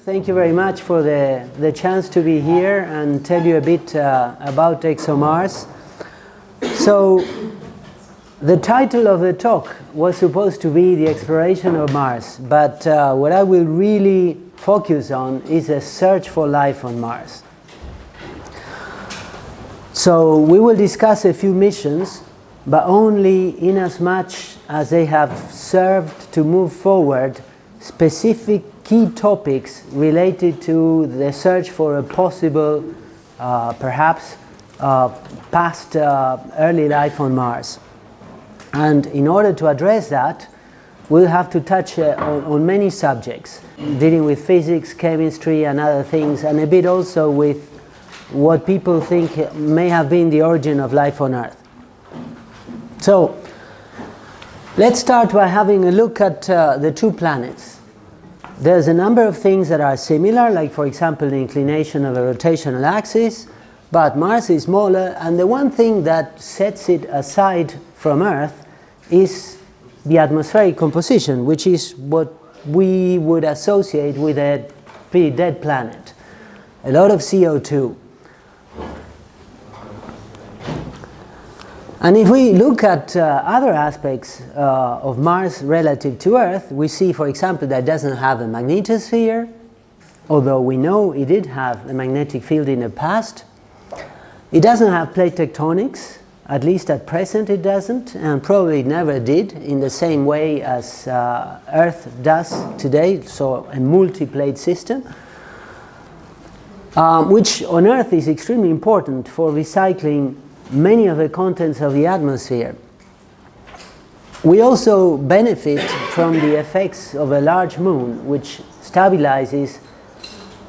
Thank you very much for the chance to be here and tell you a bit about ExoMars. So, the title of the talk was supposed to be the exploration of Mars, but what I will really focus on is a search for life on Mars. So, we will discuss a few missions, but only in as much as they have served to move forward specific key topics related to the search for a possible, perhaps, past early life on Mars. And in order to address that, we'll have to touch on many subjects, dealing with physics, chemistry, and other things, and a bit also with what people think may have been the origin of life on Earth. So, let's start by having a look at the two planets. There's a number of things that are similar, like for example the inclination of a rotational axis, but Mars is smaller, and the one thing that sets it aside from Earth is the atmospheric composition, which is what we would associate with a pretty dead planet. A lot of CO2. And if we look at other aspects of Mars relative to Earth, we see, for example, that it doesn't have a magnetosphere, although we know it did have a magnetic field in the past. It doesn't have plate tectonics, at least at present it doesn't, and probably never did in the same way as Earth does today, so a multi-plate system, which on Earth is extremely important for recycling many of the contents of the atmosphere. We also benefit from the effects of a large moon, which stabilizes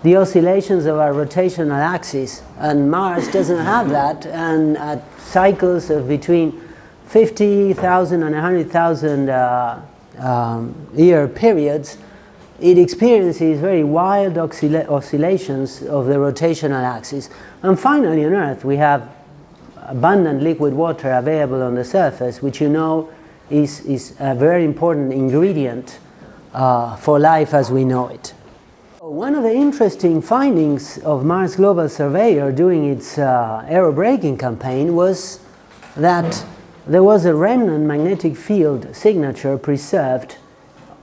the oscillations of our rotational axis, and Mars doesn't have that, and at cycles of between 50,000 and 100,000 year periods, it experiences very wild oscillations of the rotational axis. And finally on Earth we have abundant liquid water available on the surface, which you know is a very important ingredient for life as we know it. One of the interesting findings of Mars Global Surveyor during its aerobraking campaign was that there was a remnant magnetic field signature preserved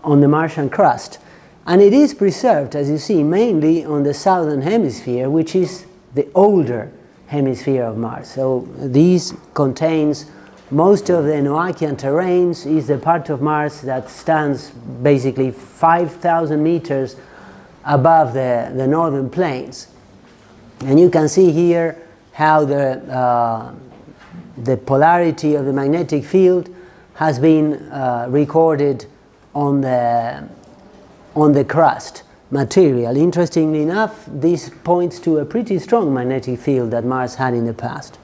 on the Martian crust. And it is preserved, as you see, mainly on the southern hemisphere, which is the older hemisphere of Mars. So these contains most of the Noachian terrains, is the part of Mars that stands basically 5,000 meters above the northern plains. And you can see here how the polarity of the magnetic field has been recorded on the crust material. Interestingly enough, this points to a pretty strong magnetic field that Mars had in the past.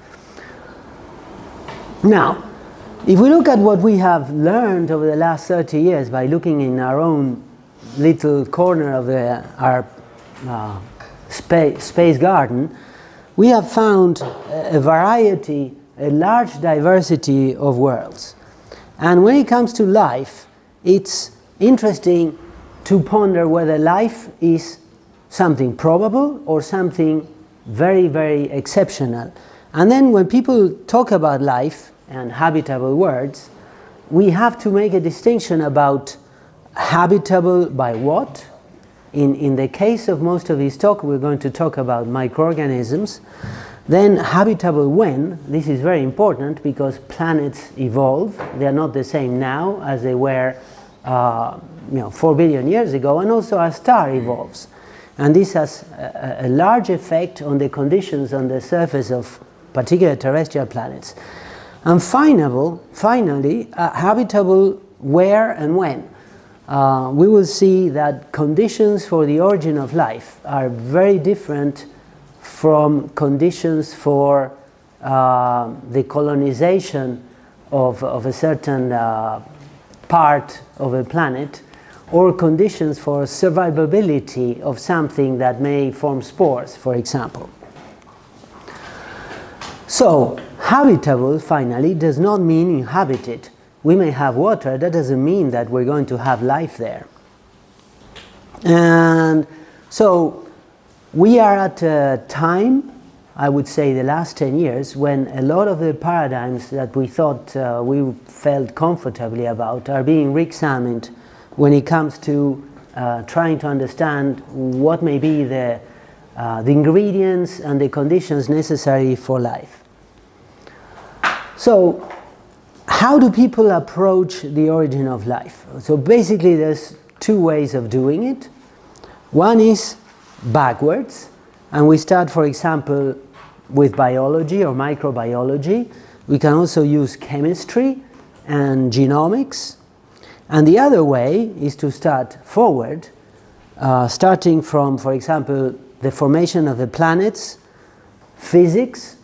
Now, if we look at what we have learned over the last 30 years by looking in our own little corner of our space garden, we have found a variety, a large diversity of worlds. And when it comes to life, it's interesting to ponder whether life is something probable or something very, very exceptional. And then when people talk about life and habitable worlds, we have to make a distinction about habitable by what. In the case of most of this talk, we're going to talk about microorganisms. Then habitable when. This is very important because planets evolve. They are not the same now as they were 4 billion years ago, and also our star evolves. And this has a large effect on the conditions on the surface of particular terrestrial planets. And finally, habitable where and when. We will see that conditions for the origin of life are very different from conditions for the colonization of a certain part of a planet, or conditions for survivability of something that may form spores, for example. So, habitable, finally, does not mean inhabited. We may have water, that doesn't mean that we're going to have life there. And So we are at a time, I would say the last 10 years, when a lot of the paradigms that we thought we felt comfortably about are being re-examined when it comes to trying to understand what may be the ingredients and the conditions necessary for life. So, how do people approach the origin of life? So basically there's two ways of doing it. One is backwards, and we start, for example, with biology or microbiology. We can also use chemistry and genomics. And the other way is to start forward, starting from, for example, the formation of the planets, physics,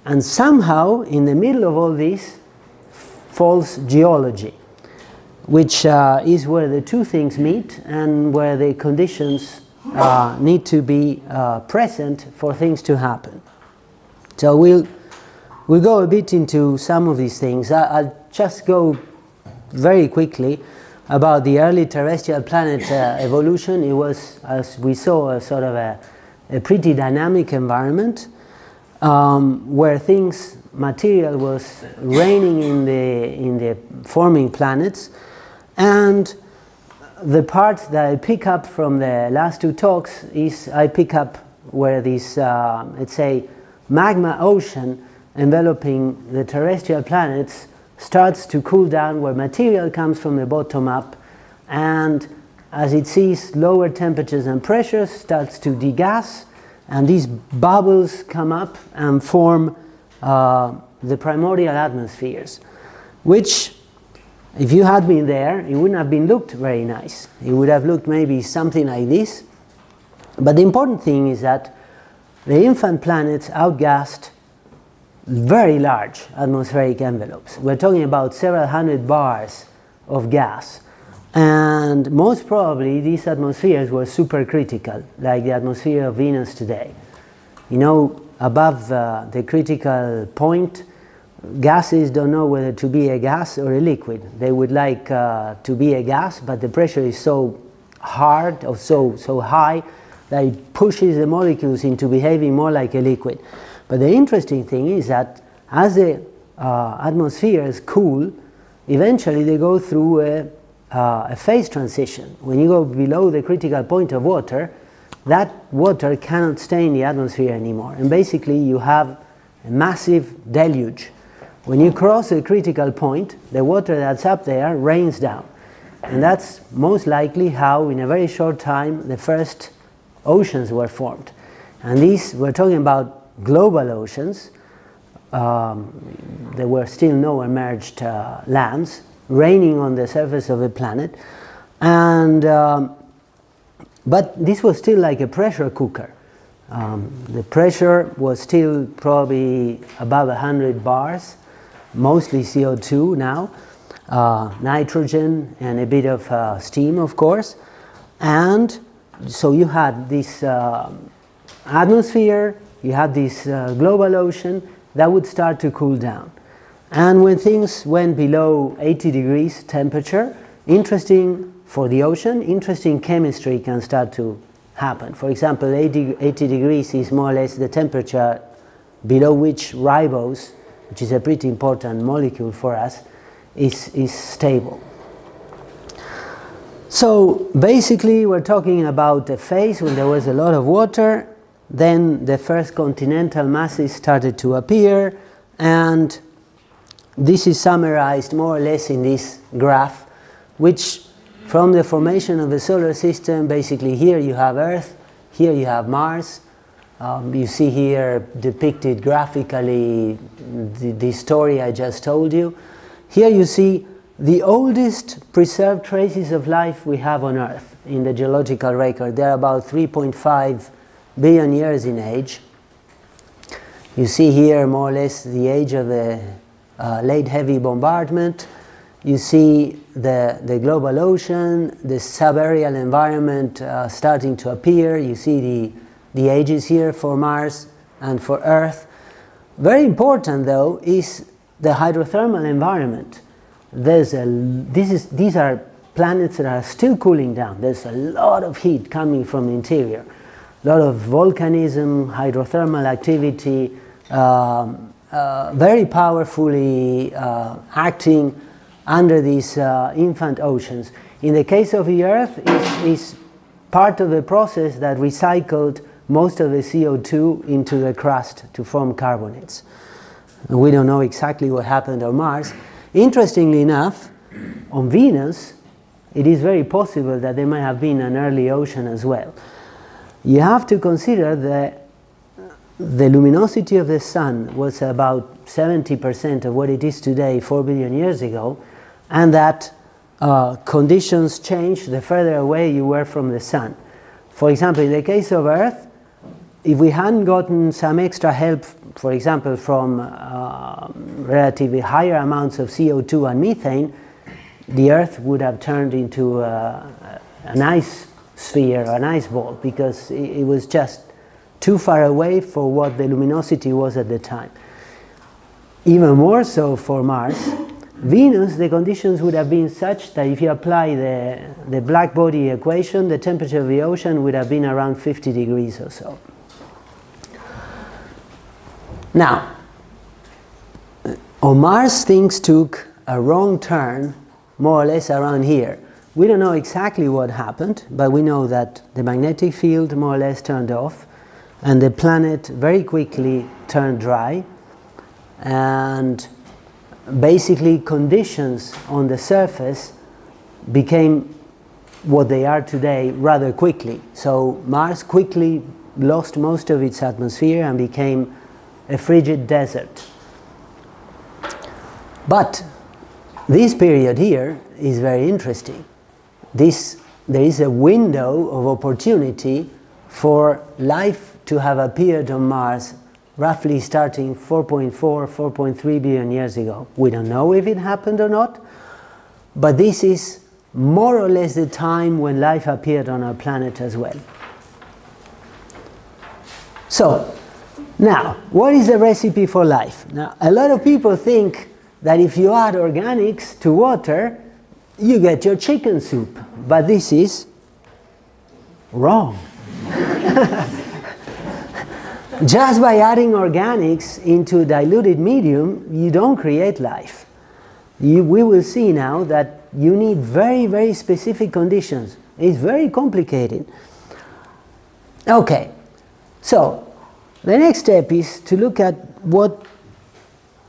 and somehow in the middle of all this falls geology, which is where the two things meet and where the conditions need to be present for things to happen. So we'll go a bit into some of these things. I'll just go very quickly about the early terrestrial planet evolution. It was, as we saw, a sort of a pretty dynamic environment where material was reigning in the forming planets. And the part that I pick up from the last two talks is I pick up where this, let's say, magma ocean enveloping the terrestrial planets starts to cool down, where material comes from the bottom up, and as it sees lower temperatures and pressures, starts to degas, and these bubbles come up and form the primordial atmospheres, which, if you had been there, it wouldn't have been looked very nice. It would have looked maybe something like this. But the important thing is that the infant planets outgassed very large atmospheric envelopes. We're talking about several hundred bars of gas. And most probably these atmospheres were supercritical, like the atmosphere of Venus today. You know, above the critical point, gases don't know whether to be a gas or a liquid. They would like to be a gas, but the pressure is so hard or so high that it pushes the molecules into behaving more like a liquid. But the interesting thing is that as the atmospheres cool, eventually they go through a phase transition. When you go below the critical point of water, that water cannot stay in the atmosphere anymore. And basically you have a massive deluge. When you cross the critical point, the water that's up there rains down. And that's most likely how, in a very short time, the first oceans were formed. And these, we're talking about global oceans. There were still no emerged lands raining on the surface of the planet. And but this was still like a pressure cooker. The pressure was still probably above 100 bars, mostly CO2 now, nitrogen and a bit of steam, of course. And so you had this atmosphere, you had this global ocean that would start to cool down. And when things went below 80 degrees temperature, interesting for the ocean, interesting chemistry can start to happen. For example, 80 degrees is more or less the temperature below which ribose, which is a pretty important molecule for us, is stable. So basically we're talking about a phase when there was a lot of water, then the first continental masses started to appear, and this is summarized more or less in this graph, which from the formation of the solar system, basically here you have Earth, here you have Mars. You see here depicted graphically the story I just told you. Here you see the oldest preserved traces of life we have on Earth in the geological record. They're about 3.5 billion years in age. You see here more or less the age of the late heavy bombardment. You see the global ocean, the subaerial environment starting to appear. You see the ages here for Mars and for Earth. Very important though is the hydrothermal environment. These are planets that are still cooling down. There's a lot of heat coming from the interior, a lot of volcanism, hydrothermal activity, very powerfully acting under these infant oceans. In the case of the Earth, it's part of the process that recycled most of the CO2 into the crust to form carbonates. We don't know exactly what happened on Mars. Interestingly enough, on Venus, it is very possible that there might have been an early ocean as well. You have to consider that the luminosity of the Sun was about 70% of what it is today 4 billion years ago, and that conditions changed the further away you were from the Sun. For example, in the case of Earth, if we hadn't gotten some extra help, for example, from relatively higher amounts of CO2 and methane, the Earth would have turned into an ice sphere, an ice ball, because it was just too far away for what the luminosity was at the time. Even more so for Mars. Venus, the conditions would have been such that if you apply the black body equation, the temperature of the ocean would have been around 50 degrees or so. Now, on Mars, things took a wrong turn, more or less around here. We don't know exactly what happened, but we know that the magnetic field more or less turned off, and the planet very quickly turned dry, and basically conditions on the surface became what they are today rather quickly. So Mars quickly lost most of its atmosphere and became a frigid desert. But this period here is very interesting. There is a window of opportunity for life to have appeared on Mars roughly starting 4.4, 4.3 billion years ago. We don't know if it happened or not, but this is more or less the time when life appeared on our planet as well. So, now, what is the recipe for life? Now, a lot of people think that if you add organics to water, you get your chicken soup, but this is wrong. Just by adding organics into diluted medium, you don't create life. We will see now that you need very, very specific conditions. It's very complicated. Okay, so the next step is to look at what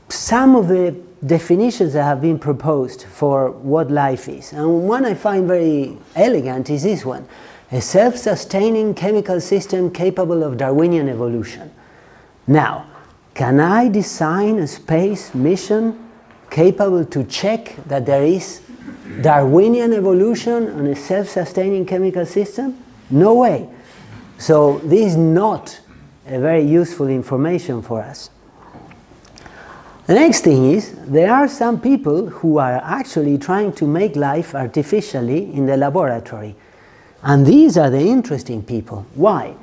some of the definitions that have been proposed for what life is. And one I find very elegant is this one: a self-sustaining chemical system capable of Darwinian evolution. Now, can I design a space mission capable to check that there is Darwinian evolution on a self-sustaining chemical system? No way. So this is not a very useful information for us. The next thing is, there are some people who are actually trying to make life artificially in the laboratory. And these are the interesting people. Why?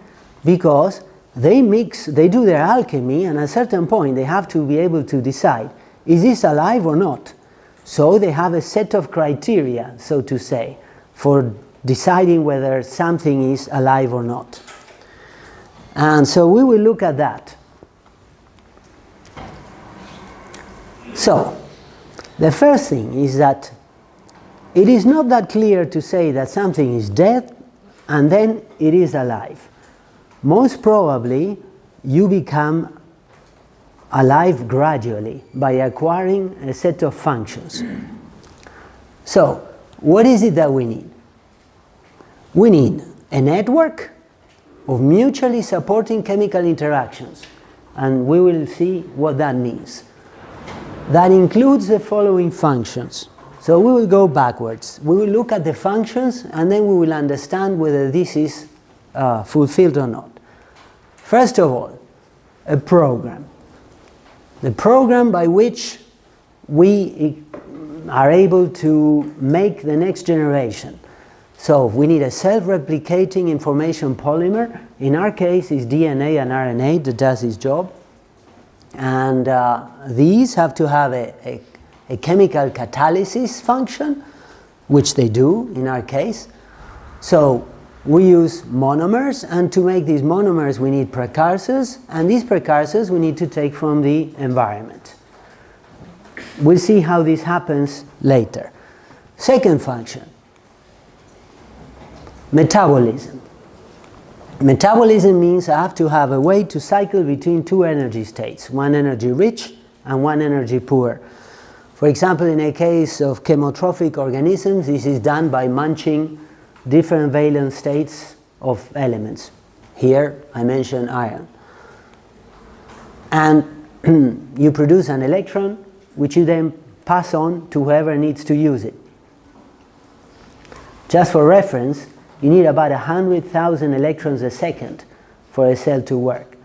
Because they do their alchemy, and at a certain point they have to be able to decide, is this alive or not? So they have a set of criteria, so to say, for deciding whether something is alive or not. And so we will look at that. So, the first thing is that it is not that clear to say that something is dead and then it is alive. Most probably, you become alive gradually by acquiring a set of functions. So, what is it that we need? We need a network of mutually supporting chemical interactions, and we will see what that means. That includes the following functions. So we will go backwards. We will look at the functions, and then we will understand whether this is fulfilled or not. First of all, a program. The program by which we are able to make the next generation. So we need a self-replicating information polymer. In our case, it's DNA and RNA that does this job. And these have to have a chemical catalysis function, which they do in our case. So we use monomers, and to make these monomers we need precursors, and these precursors we need to take from the environment. We'll see how this happens later. Second function, metabolism. Metabolism means I have to have a way to cycle between two energy states, one energy rich and one energy poor. For example, in a case of chemotrophic organisms, this is done by munching different valence states of elements. Here I mention iron. And you produce an electron which you then pass on to whoever needs to use it. Just for reference, you need about 100,000 electrons a second for a cell to work.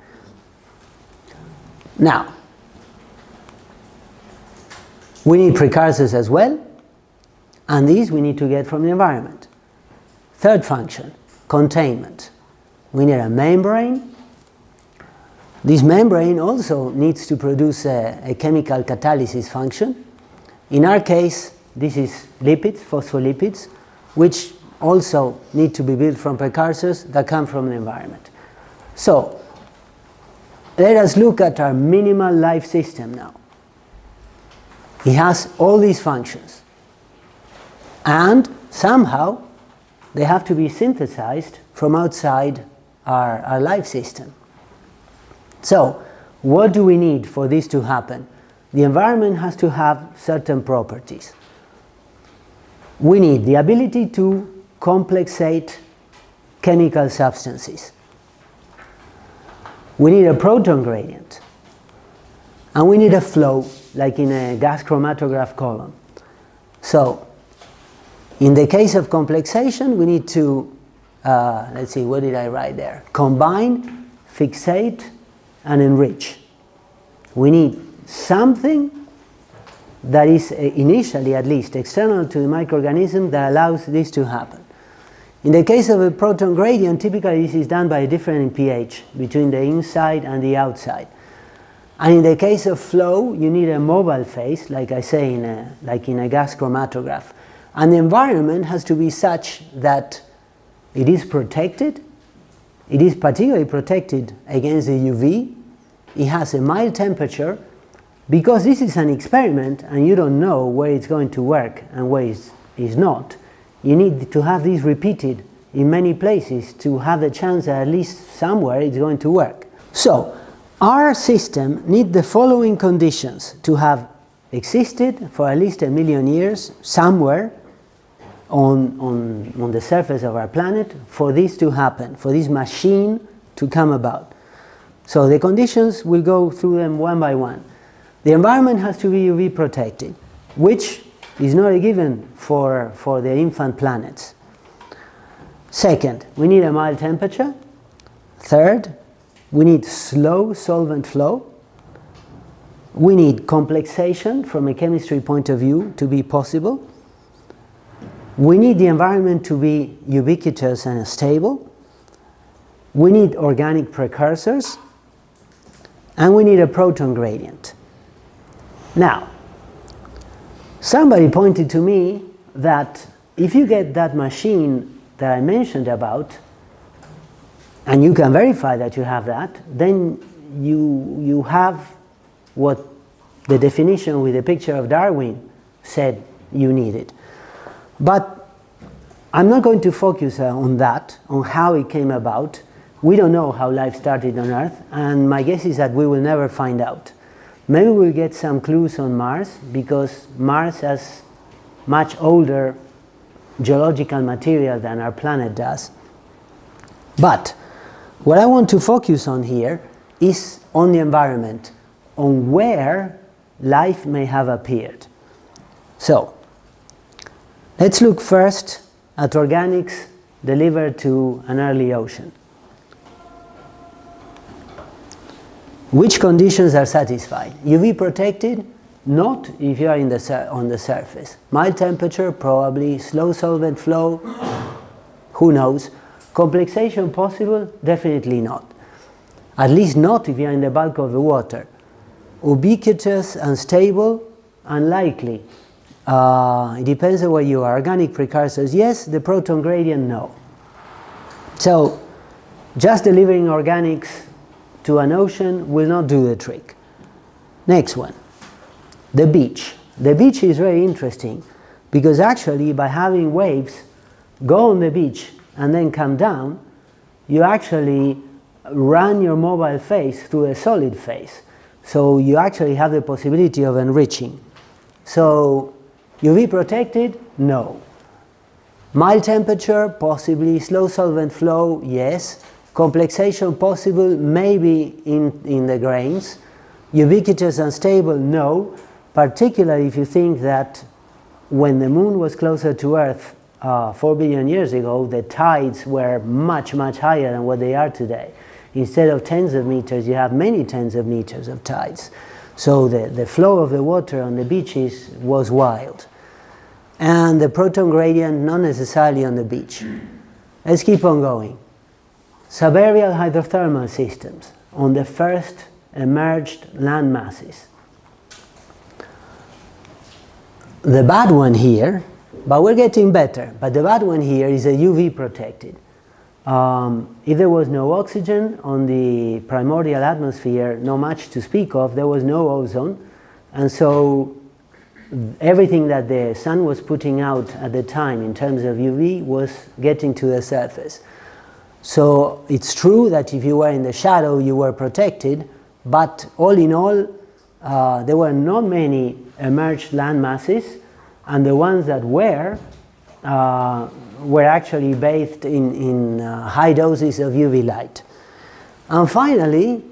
Now, we need precursors as well, and these we need to get from the environment. Third function, containment. We need a membrane. This membrane also needs to produce a chemical catalysis function. In our case, this is lipids, phospholipids, which also need to be built from precursors that come from the environment. So, let us look at our minimal life system now. It has all these functions, and somehow they have to be synthesized from outside our life system. So, what do we need for this to happen? The environment has to have certain properties. We need the ability to complexate chemical substances. We need a proton gradient. And we need a flow, like in a gas chromatograph column. So, in the case of complexation, we need to, let's see, what did I write there? Combine, fixate, and enrich. We need something that is initially, at least, external to the microorganism that allows this to happen. In the case of a proton gradient, typically this is done by a difference in pH between the inside and the outside. And in the case of flow, you need a mobile phase, like I say, like in a gas chromatograph. And the environment has to be such that it is protected. It is particularly protected against the UV. It has a mild temperature. Because this is an experiment and you don't know where it's going to work and where it's not, you need to have this repeated in many places to have the chance that at least somewhere it's going to work. So, our system needs the following conditions to have existed for at least 1 million years somewhere on the surface of our planet for this to happen, for this machine to come about. So the conditions, we'll go through them one by one. The environment has to be UV protected, which is not a given for the infant planets. Second, we need a mild temperature. Third, we need slow solvent flow. We need complexation from a chemistry point of view to be possible. We need the environment to be ubiquitous and stable. We need organic precursors. And we need a proton gradient. Now, somebody pointed to me that if you get that machine that I mentioned about, and you can verify that you have that, then you have what the definition with the picture of Darwin said you needed. But I'm not going to focus on that, on how it came about. We don't know how life started on Earth, and my guess is that we will never find out. Maybe we'll get some clues on Mars, because Mars has much older geological material than our planet does. But what I want to focus on here is on the environment, on where life may have appeared. So, let's look first at organics delivered to an early ocean. Which conditions are satisfied? UV protected? Not if you are on the surface. Mild temperature? Probably. Slow solvent flow? Who knows? Complexation possible? Definitely not. At least not if you are in the bulk of the water. Ubiquitous and stable? Unlikely. It depends on where you are. Organic precursors, yes. The proton gradient, no. So just delivering organics to an ocean will not do the trick. Next one, the beach. The beach is very interesting because actually by having waves go on the beach and then come down, you actually run your mobile phase through a solid phase. So you actually have the possibility of enriching. So UV protected? No. Mild temperature? Possibly. Slow solvent flow? Yes. Complexation possible? Maybe in the grains. Ubiquitous and stable? No. Particularly if you think that when the moon was closer to Earth 4 billion years ago, the tides were much, much higher than what they are today. Instead of tens of meters, you have many tens of meters of tides. So the flow of the water on the beaches was wild. And the proton gradient, not necessarily on the beach. Let's keep on going. Subaerial hydrothermal systems on the first emerged land masses. The bad one here, but we're getting better, but the bad one here is a UV protected. If there was no oxygen on the primordial atmosphere, not much to speak of, there was no ozone, and so everything that the sun was putting out at the time in terms of UV was getting to the surface. So it's true that if you were in the shadow you were protected, but all in all there were not many emerged land masses, and the ones that were actually bathed in high doses of UV light. And finally,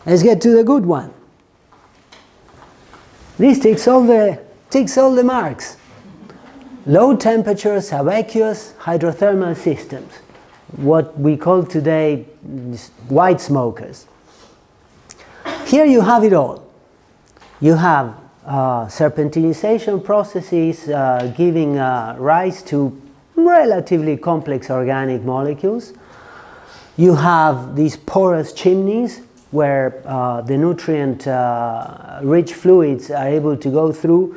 let's get to the good one. This ticks all the marks. Low temperature subaqueous hydrothermal systems, what we call today white smokers. Here you have it all. You have serpentinization processes giving rise to relatively complex organic molecules. You have these porous chimneys where the nutrient rich fluids are able to go through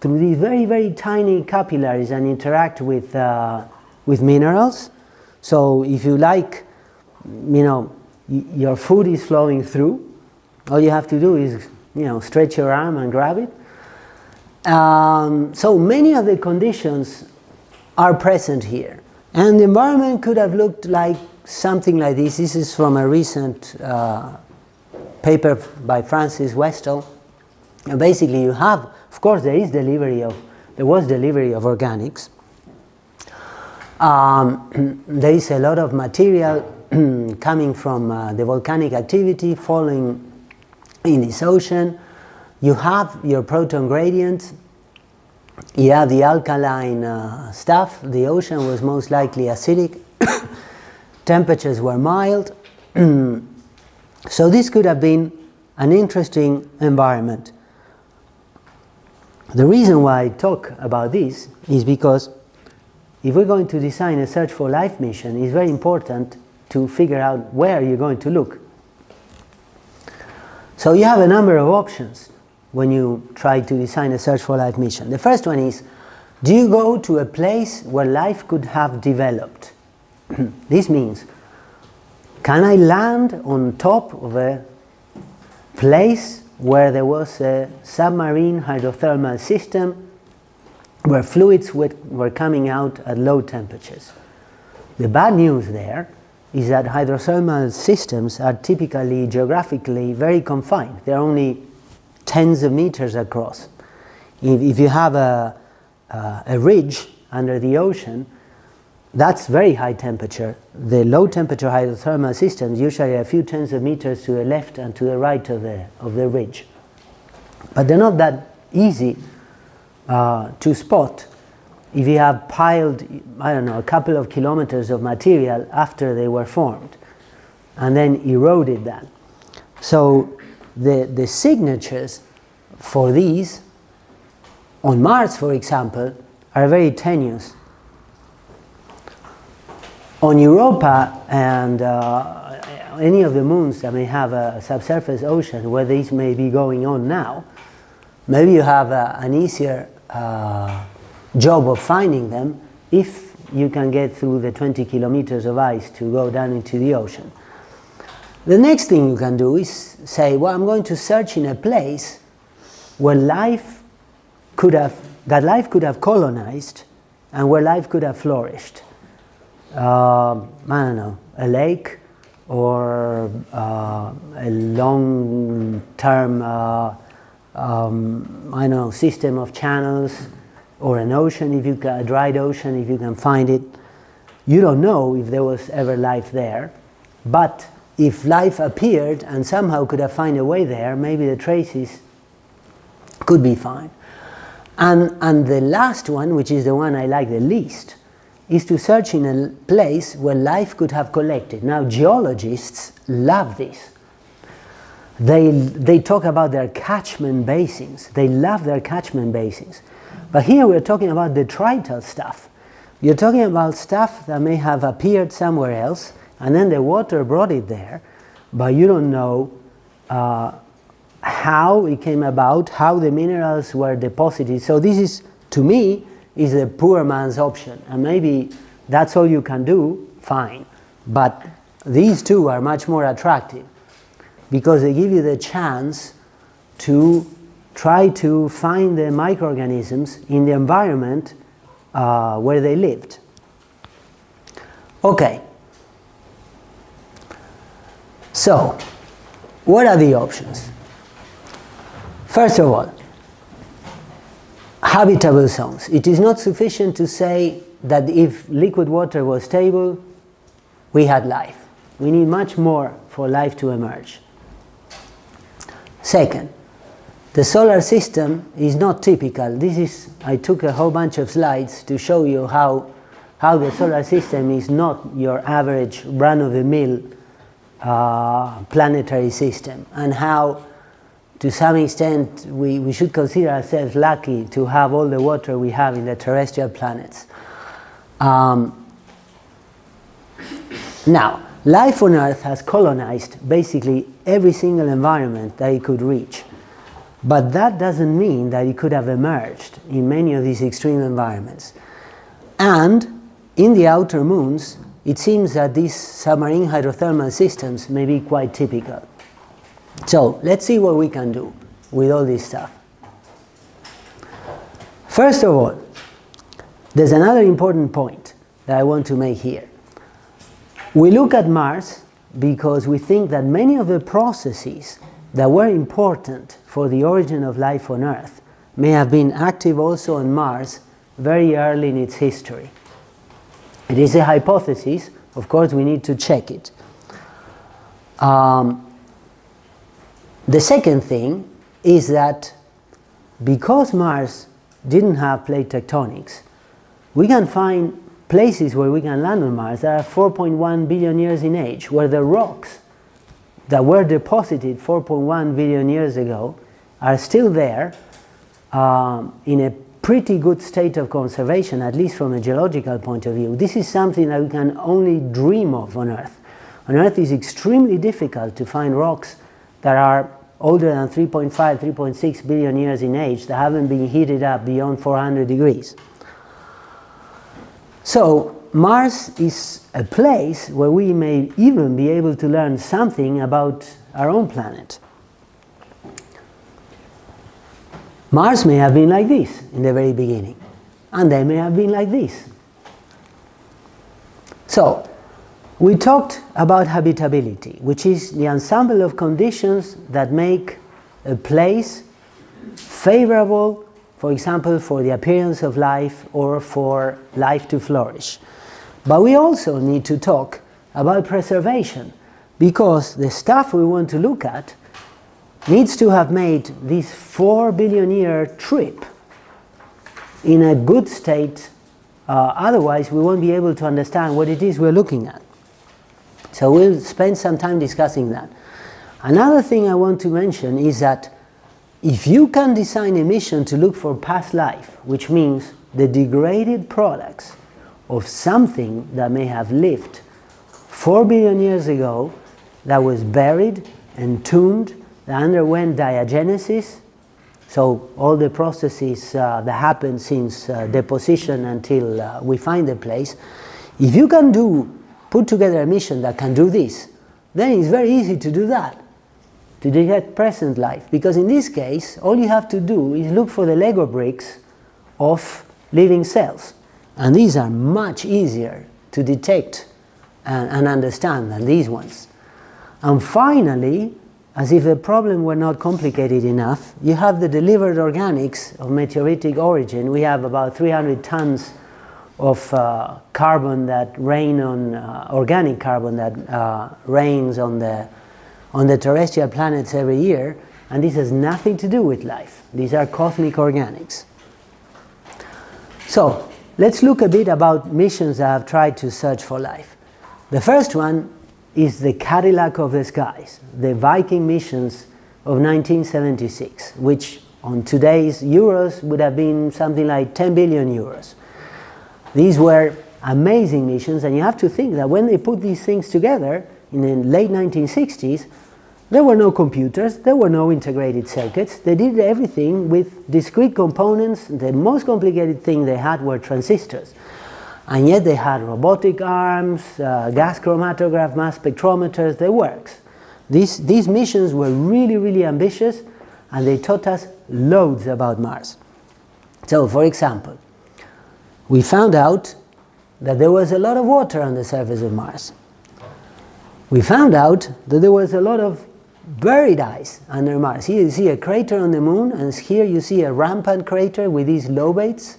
these very, very tiny capillaries and interact with minerals. So if you like, you know, your food is flowing through, all you have to do is, you know, stretch your arm and grab it. So many of the conditions are present here. And the environment could have looked like something like this. This is from a recent paper by Francis Westall. And basically you have, of course there was delivery of organics. There is a lot of material coming from the volcanic activity falling in this ocean. You have your proton gradient, you have the alkaline stuff. The ocean was most likely acidic, temperatures were mild, so this could have been an interesting environment. The reason why I talk about this is because if we're going to design a search for life mission, it's very important to figure out where you're going to look. So you have a number of options when you try to design a search for life mission. The first one is, do you go to a place where life could have developed? This means, can I land on top of a place where there was a submarine hydrothermal system where fluids were coming out at low temperatures? The bad news there is that hydrothermal systems are typically geographically very confined. They're only tens of meters across. If you have a ridge under the ocean, that's very high temperature. The low temperature hydrothermal systems usually are a few tens of meters to the left and to the right of the ridge. But they're not that easy to spot if you have piled, I don't know, a couple of kilometers of material after they were formed and then eroded that. So the signatures for these on Mars, for example, are very tenuous. On Europa and any of the moons that may have a subsurface ocean where these may be going on now, maybe you have an easier job of finding them if you can get through the 20 kilometers of ice to go down into the ocean. The next thing you can do is say, well, I'm going to search in a place where life could have colonized and where life could have flourished. I don't know, a lake or a long-term, I don't know, system of channels, or an ocean, if you can, a dried ocean, if you can find it. You don't know if there was ever life there, but if life appeared and somehow could have found a way there, maybe the traces could be found. And the last one, which is the one I like the least, is to search in a place where life could have collected. Now, geologists love this. They talk about their catchment basins. They love their catchment basins. But here we're talking about detrital stuff. You're talking about stuff that may have appeared somewhere else, and then the water brought it there, but you don't know how it came about, how the minerals were deposited. So this is, to me, is the poor man's option. And maybe that's all you can do, fine. But these two are much more attractive because they give you the chance to try to find the microorganisms in the environment where they lived. Okay. So, what are the options? First of all, habitable zones. It is not sufficient to say that if liquid water was stable, we had life. We need much more for life to emerge. Second, the solar system is not typical. I took a whole bunch of slides to show you how the solar system is not your average run-of-the-mill planetary system, and how, to some extent, we should consider ourselves lucky to have all the water we have in the terrestrial planets. Now, life on Earth has colonized basically every single environment that it could reach. But that doesn't mean that it could have emerged in many of these extreme environments. And in the outer moons, it seems that these submarine hydrothermal systems may be quite typical. So let's see what we can do with all this stuff. First of all, there's another important point that I want to make here. We look at Mars because we think that many of the processes that were important for the origin of life on Earth may have been active also on Mars very early in its history. It is a hypothesis. Of course, we need to check it. The second thing is that because Mars didn't have plate tectonics, we can find places where we can land on Mars that are 4.1 billion years in age, where the rocks that were deposited 4.1 billion years ago are still there in a pretty good state of conservation, at least from a geological point of view. This is something that we can only dream of on Earth. On Earth, it's extremely difficult to find rocks that are older than 3.5, 3.6 billion years in age that haven't been heated up beyond 400 degrees. So Mars is a place where we may even be able to learn something about our own planet. Mars may have been like this in the very beginning, and they may have been like this. So, we talked about habitability, which is the ensemble of conditions that make a place favorable, for example, for the appearance of life or for life to flourish. But we also need to talk about preservation, because the stuff we want to look at needs to have made this 4 billion year trip in a good state, otherwise we won't be able to understand what it is we're looking at. So we'll spend some time discussing that. Another thing I want to mention is that if you can design a mission to look for past life, which means the degraded products of something that may have lived 4 billion years ago, that was buried, entombed, that underwent diagenesis, So all the processes that happen since deposition until we find the place. If you can put together a mission that can do this, then it's very easy to do that, to detect present life. Because in this case, all you have to do is look for the Lego bricks of living cells. And these are much easier to detect and understand than these ones. And finally, as if the problem were not complicated enough, you have the delivered organics of meteoritic origin. We have about 300 tons of carbon that rain on, organic carbon that rains on the terrestrial planets every year, and this has nothing to do with life. These are cosmic organics. So, let's look a bit about missions that have tried to search for life. The first one is the Cadillac of the skies, the Viking Missions of 1976, which on today's euros would have been something like 10 billion euros. These were amazing missions, and you have to think that when they put these things together in the late 1960s, there were no computers, there were no integrated circuits. They did everything with discrete components. The most complicated thing they had were transistors. And yet they had robotic arms, gas chromatograph, mass spectrometers, the works. These missions were really, really ambitious, and they taught us loads about Mars. So, for example, we found out that there was a lot of water on the surface of Mars. We found out that there was a lot of buried ice under Mars. Here you see a crater on the Moon, and here you see a rampant crater with these lobate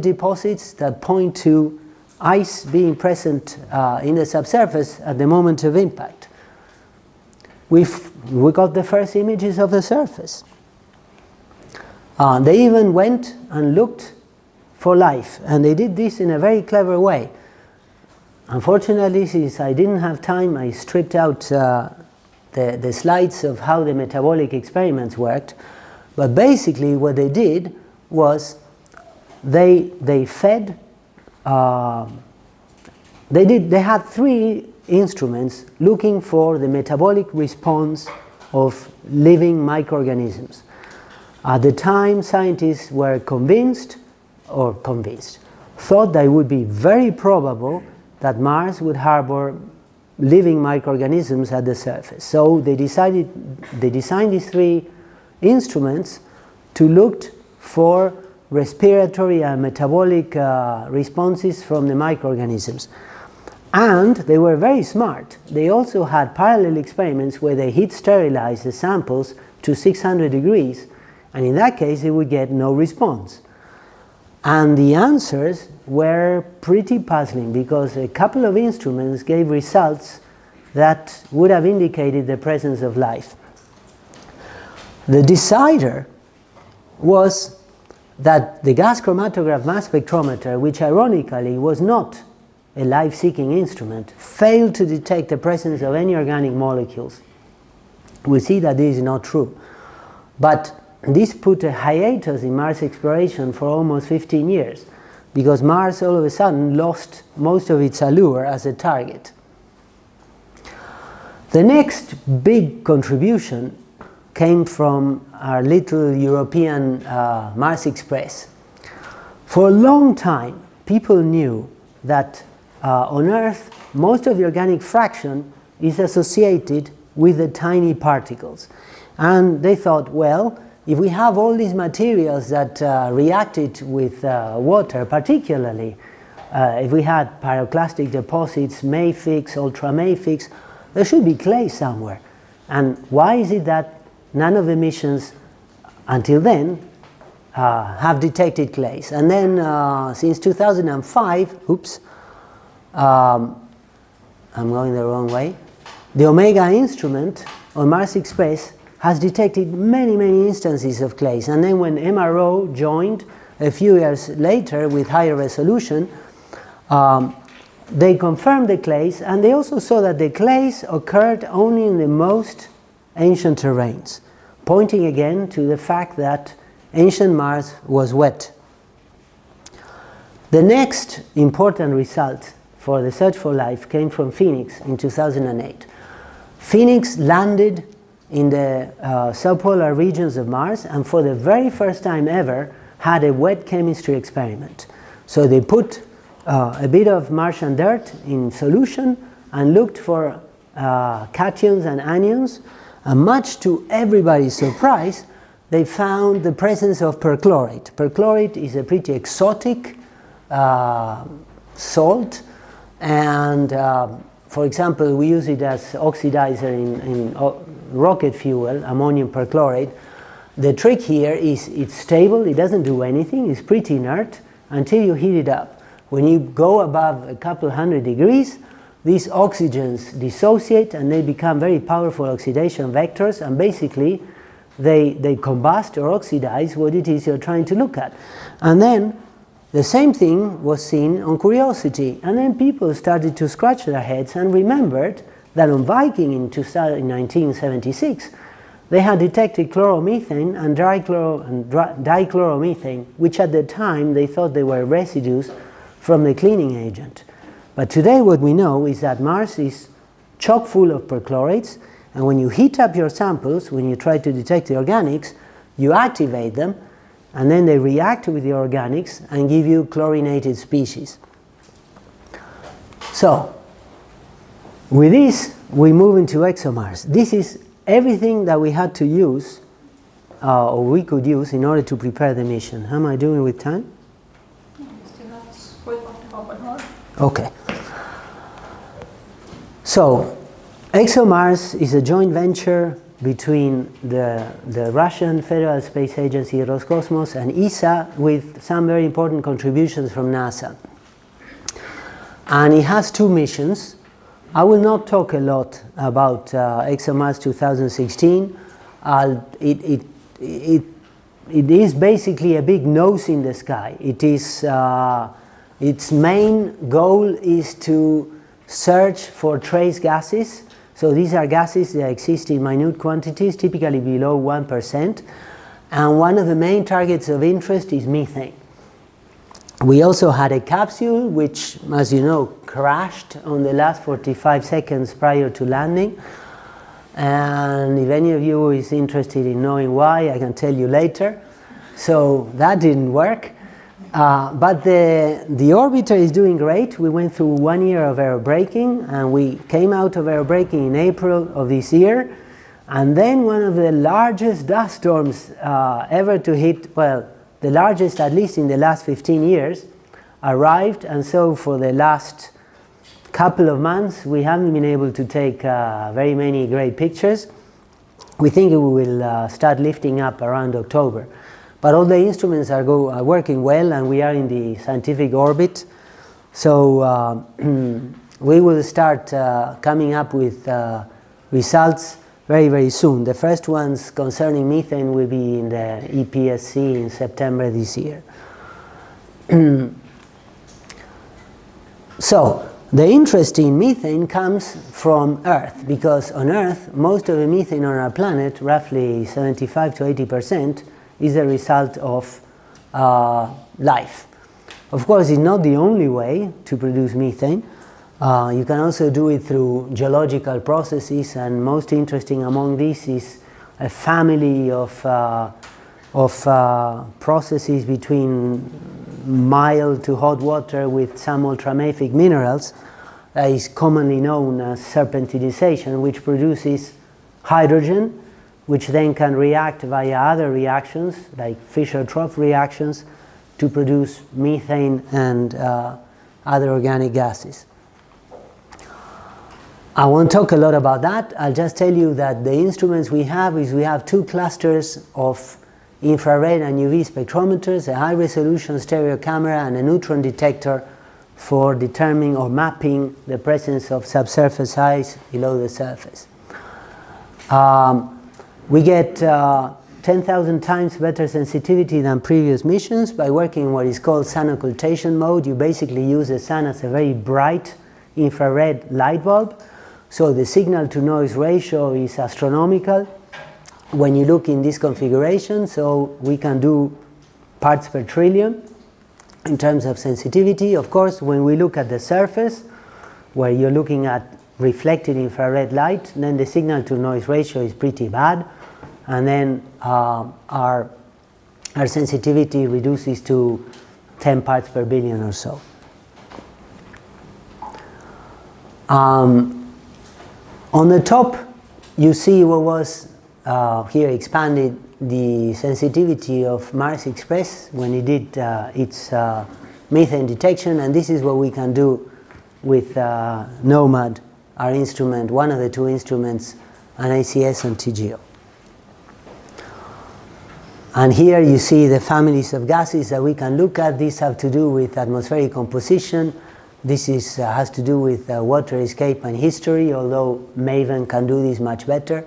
deposits that point to ice being present in the subsurface at the moment of impact. We got the first images of the surface. They even went and looked for life, and they did this in a very clever way. Unfortunately, since I didn't have time, I stripped out the slides of how the metabolic experiments worked. But basically what they did was they had 3 instruments looking for the metabolic response of living microorganisms. At the time, scientists were thought that it would be very probable that Mars would harbor living microorganisms at the surface. So they designed these 3 instruments to look for respiratory and metabolic responses from the microorganisms. And they were very smart. They also had parallel experiments where they heat sterilized the samples to 600 degrees, and in that case they would get no response. And the answers were pretty puzzling, because a couple of instruments gave results that would have indicated the presence of life. The decider was that the gas chromatograph mass spectrometer, which ironically was not a life-seeking instrument, failed to detect the presence of any organic molecules. We see that this is not true. But this put a hiatus in Mars exploration for almost 15 years, because Mars all of a sudden lost most of its allure as a target. The next big contribution came from our little European Mars Express. For a long time, people knew that on Earth, most of the organic fraction is associated with the tiny particles. And they thought, well, if we have all these materials that reacted with water, particularly if we had pyroclastic deposits, mafics, ultramafics, there should be clay somewhere. And why is it that none of the missions until then have detected clays? And then since 2005, oops, I'm going the wrong way, the Omega instrument on Mars Express has detected many, many instances of clays. And then when MRO joined a few years later with higher resolution, they confirmed the clays, and they also saw that the clays occurred only in the most ancient terrains, pointing again to the fact that ancient Mars was wet. The next important result for the search for life came from Phoenix in 2008. Phoenix landed in the subpolar regions of Mars, and for the very first time ever had a wet chemistry experiment. So they put a bit of Martian dirt in solution and looked for cations and anions, and much to everybody's surprise, they found the presence of perchlorate. Perchlorate is a pretty exotic salt, and for example, we use it as oxidizer in rocket fuel, ammonium perchlorate. The trick here is it's stable, it doesn't do anything, it's pretty inert until you heat it up. When you go above a couple hundred degrees, these oxygens dissociate and they become very powerful oxidation vectors, and basically they combust or oxidize what it is you're trying to look at. And then the same thing was seen on Curiosity, and then people started to scratch their heads and remembered that on Viking in 1976 they had detected chloromethane and dichloromethane, which at the time they thought they were residues from the cleaning agent. But today what we know is that Mars is chock full of perchlorates, and when you heat up your samples, when you try to detect the organics, you activate them, and then they react with the organics and give you chlorinated species. So, with this, we move into ExoMars. This is everything that we had to use, or we could use, in order to prepare the mission. How am I doing with time? Still have quite half an hour. Okay. So, ExoMars is a joint venture between the Russian Federal Space Agency Roscosmos and ESA, with some very important contributions from NASA. And it has two missions. I will not talk a lot about ExoMars 2016. It is basically a big nose in the sky. It is, its main goal is to search for trace gases. So these are gases that exist in minute quantities, typically below 1%. And one of the main targets of interest is methane. We also had a capsule which, as you know, crashed on the last 45 seconds prior to landing. And if any of you is interested in knowing why, I can tell you later. So that didn't work. But the orbiter is doing great. We went through 1 year of aerobraking, and we came out of aerobraking in April of this year. And then one of the largest dust storms ever to hit, well, the largest at least in the last 15 years, arrived. And so for the last couple of months, we haven't been able to take very many great pictures. We think we will start lifting up around October. But all the instruments are working well, and we are in the scientific orbit. So we will start coming up with results very, very soon. The first ones concerning methane will be in the EPSC in September this year. So the interest in methane comes from Earth, because on Earth, most of the methane on our planet, roughly 75 to 80%, is a result of life. Of course, it's not the only way to produce methane. You can also do it through geological processes, and most interesting among these is a family of processes between mild to hot water with some ultramafic minerals that is commonly known as serpentinization, which produces hydrogen, which then can react via other reactions, like Fischer-Tropsch reactions, to produce methane and other organic gases. I won't talk a lot about that. I'll just tell you that the instruments we have two clusters of infrared and UV spectrometers, a high-resolution stereo camera, and a neutron detector for determining or mapping the presence of subsurface ice below the surface. We get 10,000 times better sensitivity than previous missions by working in what is called sun occultation mode. You basically use the sun as a very bright infrared light bulb. So the signal to noise ratio is astronomical when you look in this configuration. So we can do parts per trillion in terms of sensitivity. Of course, when we look at the surface, where you're looking at reflected infrared light, then the signal to noise ratio is pretty bad, and then our sensitivity reduces to 10 parts per billion or so. On the top, you see what was here expanded, the sensitivity of Mars Express when it did its methane detection, and this is what we can do with NOMAD, our instrument, one of the two instruments, and ACS and TGO. And here you see the families of gases that we can look at. These have to do with atmospheric composition. This has to do with water escape and history, although MAVEN can do this much better.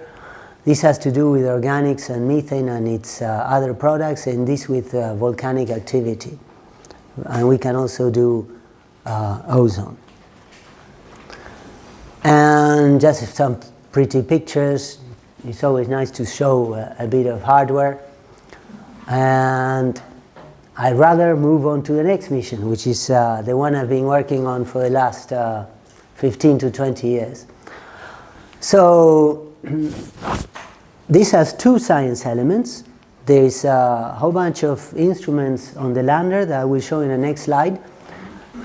This has to do with organics and methane and its other products, and this with volcanic activity. And we can also do ozone. And just some pretty pictures. It's always nice to show a bit of hardware. And I'd rather move on to the next mission, which is the one I've been working on for the last 15 to 20 years. So this has two science elements. There's a whole bunch of instruments on the lander that I will show in the next slide.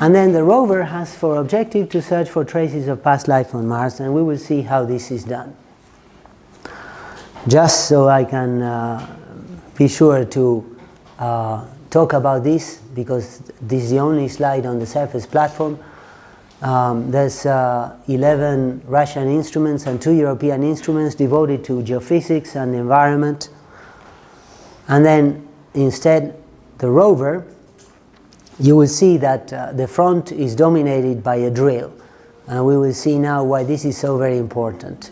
And then the rover has for objective to search for traces of past life on Mars, and we will see how this is done. Just so I can be sure to talk about this, because this is the only slide on the surface platform. There's 11 Russian instruments and 2 European instruments devoted to geophysics and the environment. And then instead, the rover, you will see that the front is dominated by a drill. And we will see now why this is so very important.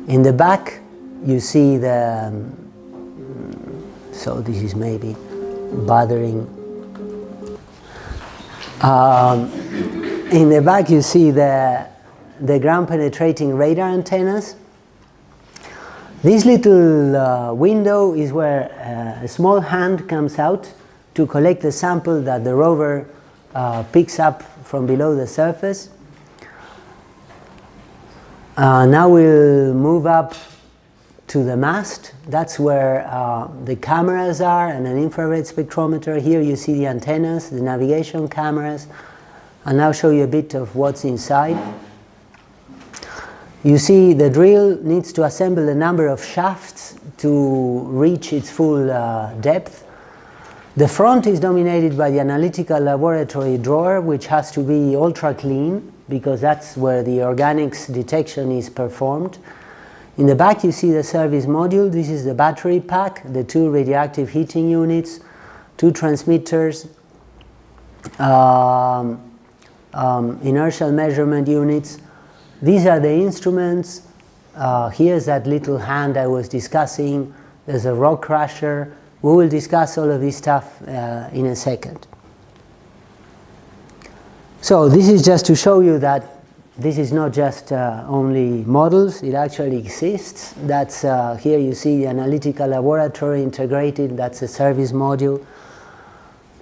In the back, you see the, so this is maybe bothering. In the back, you see the ground penetrating radar antennas. This little window is where a small hand comes out to collect the sample that the rover picks up from below the surface. Now we'll move up to the mast. That's where the cameras are and an infrared spectrometer. Here you see the antennas, the navigation cameras. I'll now show you a bit of what's inside. You see the drill needs to assemble a number of shafts to reach its full depth. The front is dominated by the analytical laboratory drawer, which has to be ultra clean because that's where the organics detection is performed. In the back you see the service module. This is the battery pack, the 2 radioactive heating units, 2 transmitters, inertial measurement units. These are the instruments. Here's that little hand I was discussing. There's a rock crusher. We will discuss all of this stuff in a second. So this is just to show you that this is not just only models, it actually exists. That's here you see the analytical laboratory integrated, that's a service module.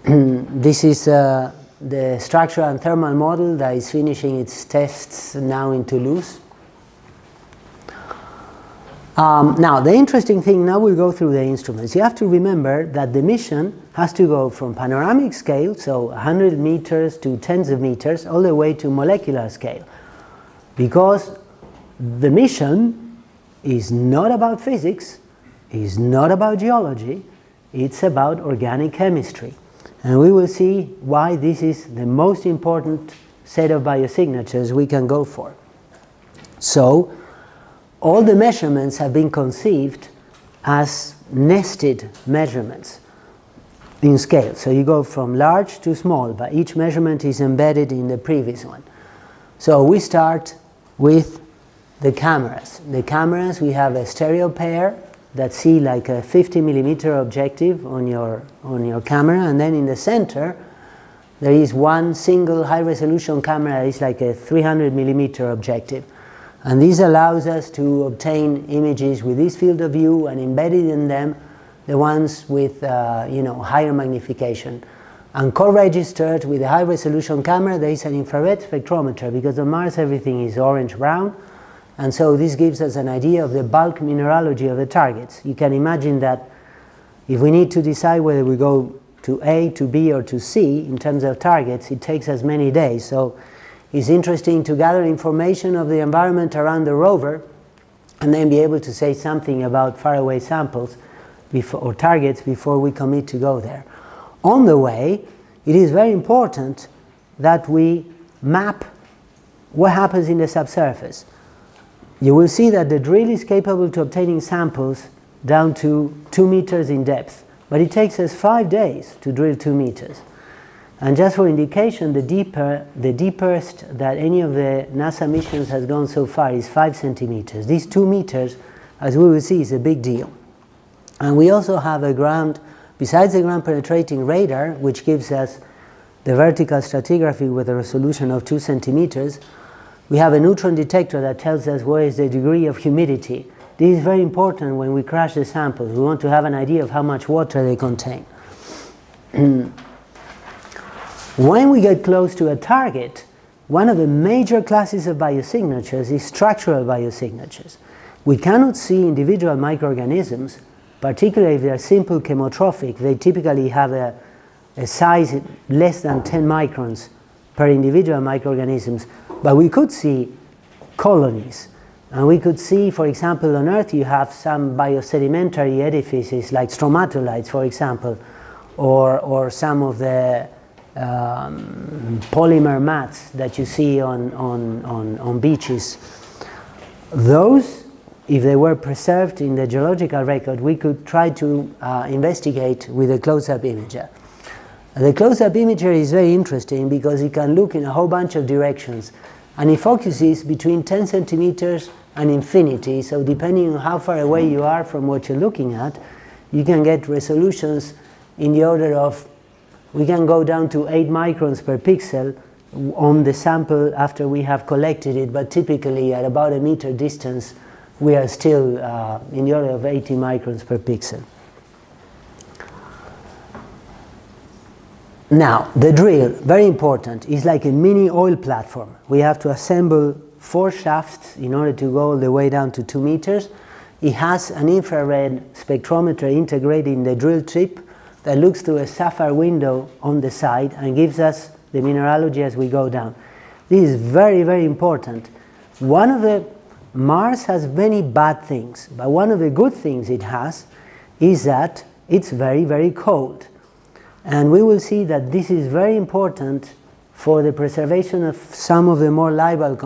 This is the structural and thermal model that is finishing its tests now in Toulouse. Now, the interesting thing, now we'll go through the instruments. You have to remember that the mission has to go from panoramic scale, so 100 meters to tens of meters, all the way to molecular scale. Because the mission is not about physics, is not about geology, it's about organic chemistry. And we will see why this is the most important set of biosignatures we can go for. So, all the measurements have been conceived as nested measurements in scale. So you go from large to small, but each measurement is embedded in the previous one. So we start with the cameras. The cameras, we have a stereo pair that see like a 50 millimeter objective on your camera, and then in the center there is one single high resolution camera that is like a 300 millimeter objective. And this allows us to obtain images with this field of view and embedded in them the ones with higher magnification. And co-registered with a high-resolution camera, there is an infrared spectrometer, because on Mars everything is orange-brown, and so this gives us an idea of the bulk mineralogy of the targets. You can imagine that if we need to decide whether we go to A, to B, or to C in terms of targets, it takes us many days. So it's interesting to gather information of the environment around the rover and then be able to say something about faraway samples or targets before we commit to go there. On the way, it is very important that we map what happens in the subsurface. You will see that the drill is capable of obtaining samples down to 2 meters in depth, but it takes us 5 days to drill 2 meters. And just for indication, the deepest that any of the NASA missions has gone so far is 5 centimeters. These 2 meters, as we will see, is a big deal. And we also have a ground, besides the ground penetrating radar, which gives us the vertical stratigraphy with a resolution of 2 centimeters, we have a neutron detector that tells us what is the degree of humidity. This is very important when we crash the samples. We want to have an idea of how much water they contain. When we get close to a target, one of the major classes of biosignatures is structural biosignatures. We cannot see individual microorganisms, particularly if they are simple chemotrophic. They typically have a size less than 10 microns per individual microorganisms, but we could see colonies. And we could see, for example, on Earth you have some biosedimentary edifices like stromatolites, for example, or some of the polymer mats that you see on beaches. Those, if they were preserved in the geological record, we could try to investigate with a close-up imager. The close-up imager is very interesting because it can look in a whole bunch of directions, and it focuses between 10 centimeters and infinity, so depending on how far away you are from what you're looking at, you can get resolutions in the order of, we can go down to 8 microns per pixel on the sample after we have collected it, but typically at about a meter distance we are still in the order of 80 microns per pixel. Now, the drill, very important, is like a mini oil platform. We have to assemble 4 shafts in order to go all the way down to 2 meters. It has an infrared spectrometer integrated in the drill tip that looks through a sapphire window on the side and gives us the mineralogy as we go down. This is very, very important. Mars has many bad things, but one of the good things it has is that it's very, very cold. And we will see that this is very important for the preservation of some of the more labile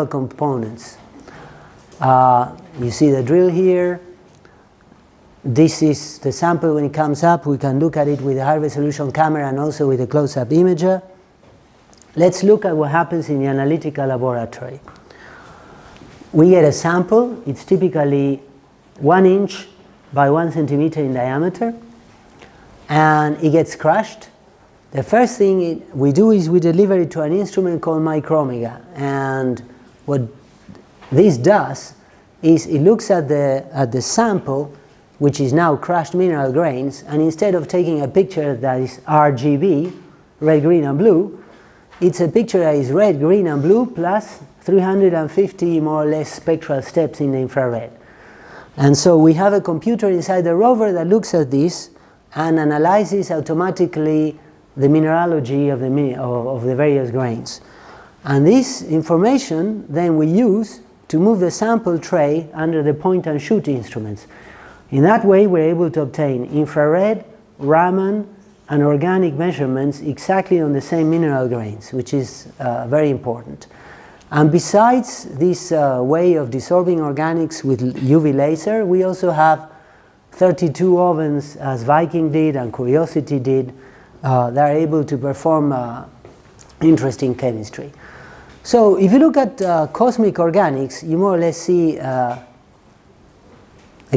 components. You see the drill here. This is the sample when it comes up. We can look at it with a high-resolution camera and also with a close-up imager. Let's look at what happens in the analytical laboratory. We get a sample. It's typically 1 inch by 1 centimeter in diameter, and it gets crushed. The first thing we do is we deliver it to an instrument called micromega, and what this does is it looks at the sample, which is now crushed mineral grains, and instead of taking a picture that is RGB, red, green, and blue, it's a picture that is red, green, and blue plus 350 more or less spectral steps in the infrared. And so we have a computer inside the rover that looks at this and analyzes automatically the mineralogy of the various grains. And this information then we use to move the sample tray under the point and shoot instruments. In that way we're able to obtain infrared, Raman, and organic measurements exactly on the same mineral grains, which is very important. And besides this way of desorbing organics with UV laser, we also have 32 ovens, as Viking did and Curiosity did, that are able to perform interesting chemistry. So if you look at cosmic organics, you more or less see a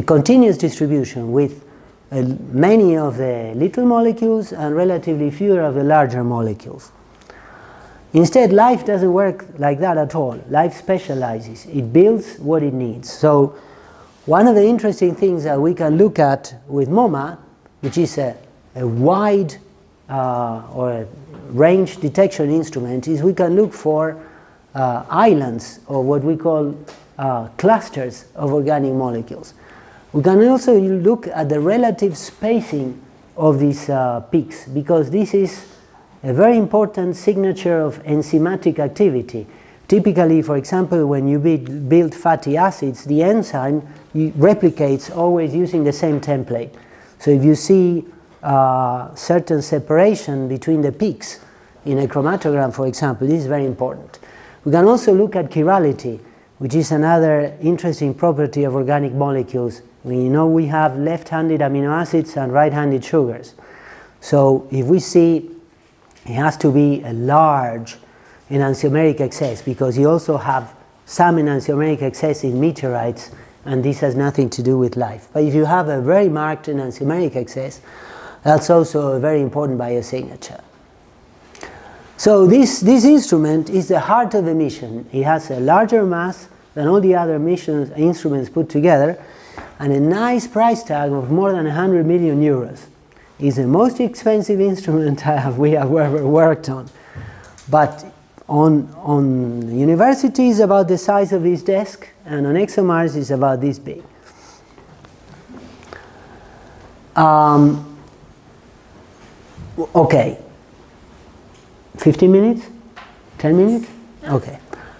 continuous distribution with many of the little molecules and relatively fewer of the larger molecules. Instead, life doesn't work like that at all. Life specializes. It builds what it needs. So one of the interesting things that we can look at with MoMA, which is a wide or a range detection instrument is we can look for islands, or what we call clusters of organic molecules. We can also look at the relative spacing of these peaks, because this is a very important signature of enzymatic activity. Typically, for example, when you build fatty acids, the enzyme replicates always using the same template. So if you see certain separation between the peaks in a chromatogram, for example, this is very important. We can also look at chirality, which is another interesting property of organic molecules. We know we have left-handed amino acids and right-handed sugars. So if we see it has to be a large enantiomeric excess, because you also have some enantiomeric excess in meteorites, and this has nothing to do with life. But if you have a very marked enantiomeric excess, that's also a very important biosignature. So this instrument is the heart of the mission. It has a larger mass than all the other instruments put together, and a nice price tag of more than 100 million euros. It's the most expensive instrument we have ever worked on. But on university is about the size of this desk, and on ExoMars is about this big. Okay, 15 minutes? 10 minutes? Okay.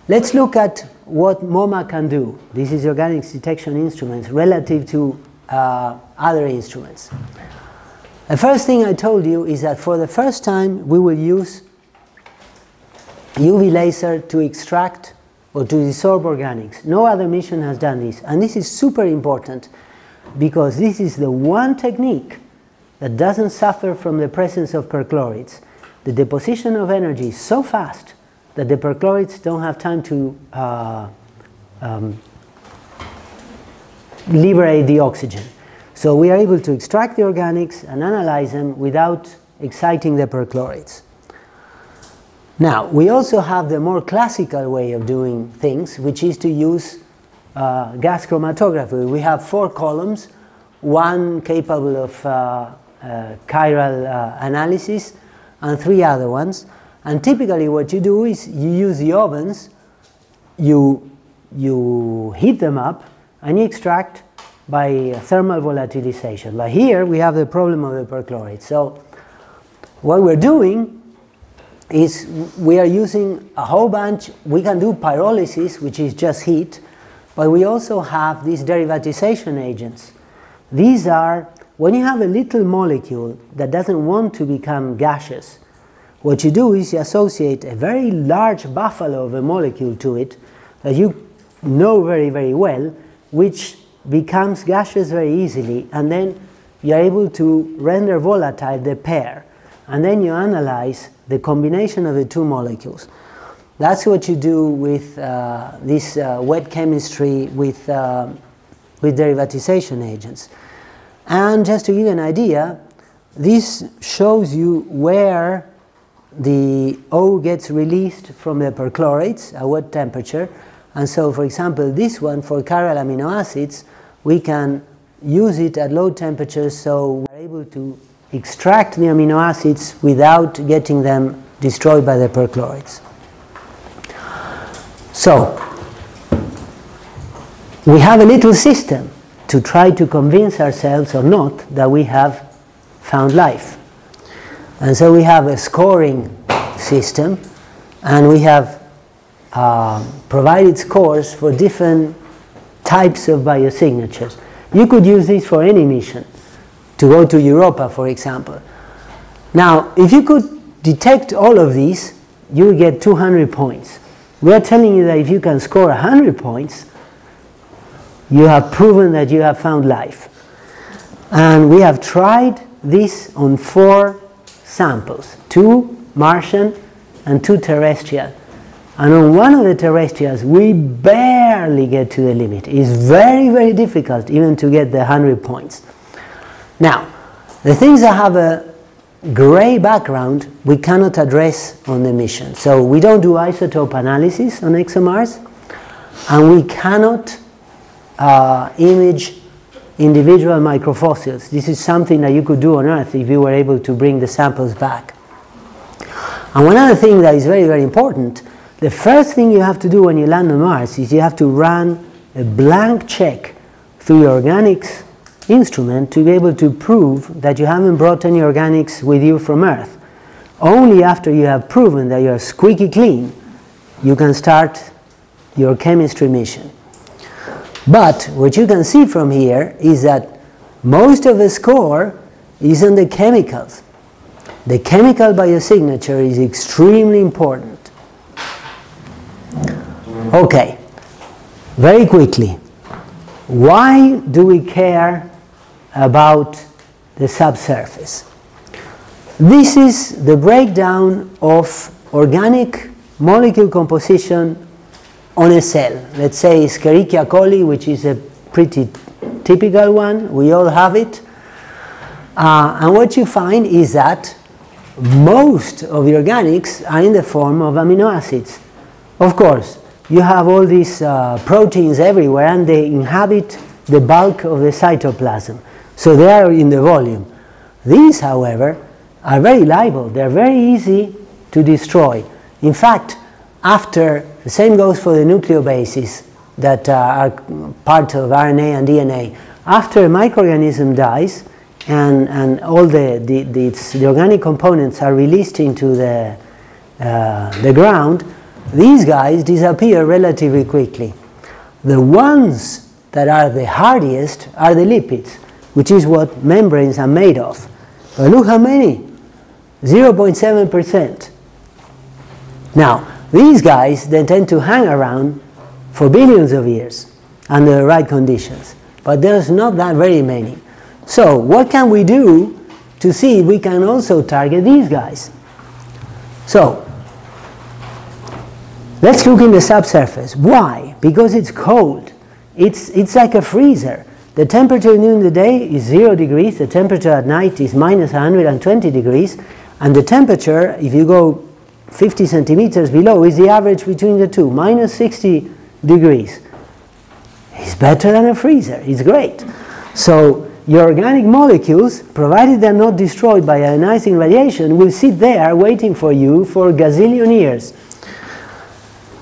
Let's look at what MoMA can do. This is organics detection instruments relative to other instruments. The first thing I told you is that for the first time we will use UV laser to extract or to desorb organics. No other mission has done this, and this is super important because this is the one technique that doesn't suffer from the presence of perchlorates. The deposition of energy is so fast that the perchlorates don't have time to liberate the oxygen. So we are able to extract the organics and analyze them without exciting the perchlorates. Now, we also have the more classical way of doing things, which is to use gas chromatography. We have 4 columns, one capable of chiral analysis and 3 other ones. And typically what you do is you use the ovens, you heat them up, and you extract by thermal volatilization. But here we have the problem of the perchlorate. So what we're doing is we are using a whole bunch. We can do pyrolysis, which is just heat, but we also have these derivatization agents. These are, when you have a little molecule that doesn't want to become gaseous, what you do is you associate a very large buffalo of a molecule to it that you know very, very well, which becomes gaseous very easily, and then you are able to render volatile the pair, and then you analyze the combination of the 2 molecules. That's what you do with this wet chemistry with derivatization agents. And just to give you an idea, this shows you where the O gets released from the perchlorates at what temperature. And so, for example, this one for chiral amino acids, we can use it at low temperatures, so we're able to extract the amino acids without getting them destroyed by the perchlorates. So, we have a little system to try to convince ourselves or not that we have found life. And so we have a scoring system, and we have provided scores for different types of biosignatures. You could use this for any mission, to go to Europa, for example. Now, if you could detect all of these, you will get 200 points. We are telling you that if you can score 100 points, you have proven that you have found life. And we have tried this on 4 samples, 2 Martian and 2 terrestrial. And on one of the terrestrials, we barely get to the limit. It's very, very difficult even to get the 100 points. Now, the things that have a gray background, we cannot address on the mission. So we don't do isotope analysis on ExoMars, and we cannot image individual microfossils. This is something that you could do on Earth if you were able to bring the samples back. And one other thing that is very, very important, the first thing you have to do when you land on Mars is you have to run a blank check through your organics instrument to be able to prove that you haven't brought any organics with you from Earth. Only after you have proven that you are squeaky clean, you can start your chemistry mission. But what you can see from here is that most of the score is on the chemicals. The chemical biosignature is extremely important. Okay, very quickly. Why do we care about the subsurface? This is the breakdown of organic molecule composition on a cell. Let's say Escherichia coli, which is a pretty typical one. We all have it. And what you find is that most of the organics are in the form of amino acids. Of course, you have all these proteins everywhere, and they inhabit the bulk of the cytoplasm. So they are in the volume. These, however, are very liable. They're very easy to destroy. In fact, after, the same goes for the nucleobases that are part of RNA and DNA. After a microorganism dies and all the organic components are released into the ground, these guys disappear relatively quickly. The ones that are the hardiest are the lipids, which is what membranes are made of. But look how many, 0.7%. Now, these guys, they tend to hang around for billions of years under the right conditions, but there's not that very many. So what can we do to see if we can also target these guys? So let's look in the subsurface. Why? Because it's cold. It's like a freezer. The temperature during the day is 0 degrees, the temperature at night is minus 120 degrees, and the temperature, if you go 50 centimeters below, is the average between the two, minus 60 degrees. It's better than a freezer. It's great. So your organic molecules, provided they're not destroyed by ionizing radiation, will sit there waiting for you for a gazillion years.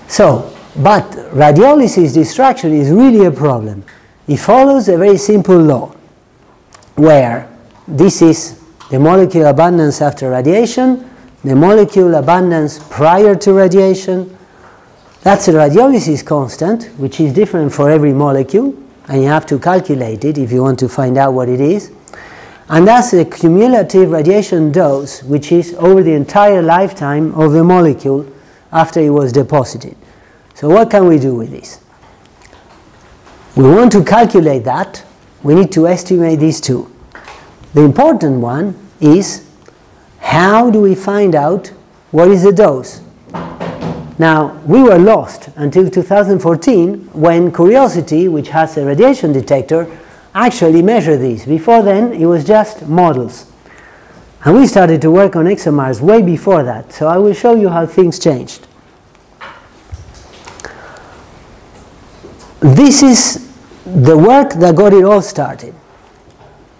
So, but radiolysis destruction is really a problem. It follows a very simple law, where this is the molecule abundance after radiation, the molecule abundance prior to radiation. That's a radiolysis constant, which is different for every molecule, and you have to calculate it if you want to find out what it is. And that's the cumulative radiation dose, which is over the entire lifetime of the molecule after it was deposited. So what can we do with this? We want to calculate that. We need to estimate these two. The important one is, how do we find out what is the dose? Now, we were lost until 2014 when Curiosity, which has a radiation detector, actually measured these. Before then, it was just models. And we started to work on ExoMars way before that, so I will show you how things changed. This is the work that got it all started.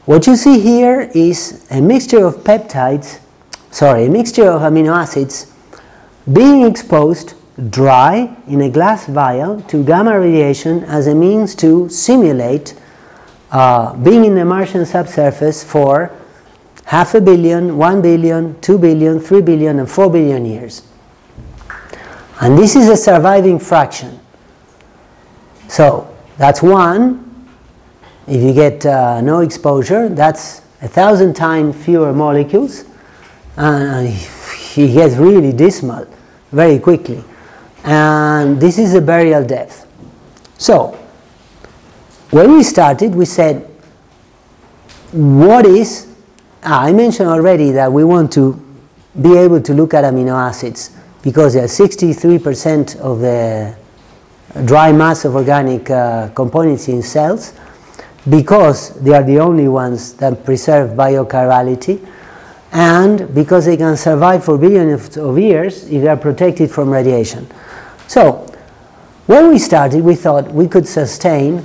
What you see here is a mixture of peptides, a mixture of amino acids being exposed dry in a glass vial to gamma radiation as a means to simulate being in the Martian subsurface for 500 million, 1 billion, 2 billion, 3 billion, and 4 billion years. And this is a surviving fraction. So that's 1. If you get no exposure, that's 1,000 times fewer molecules, and he gets really dismal very quickly. And this is the burial depth. So when we started, we said, what is, I mentioned already that we want to be able to look at amino acids because they are 63% of the dry mass of organic components in cells, because they are the only ones that preserve biochirality, and because they can survive for billions of years if they are protected from radiation. So when we started, we thought we could sustain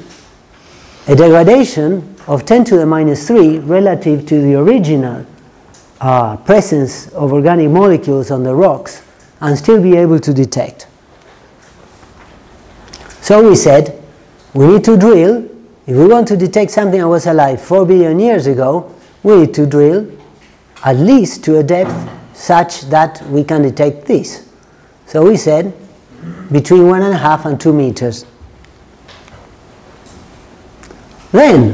a degradation of 10 to the minus 3 relative to the original presence of organic molecules on the rocks and still be able to detect. So we said, we need to drill. If we want to detect something that was alive 4 billion years ago, we need to drill at least to a depth such that we can detect this. So we said between 1.5 and 2 meters. Then,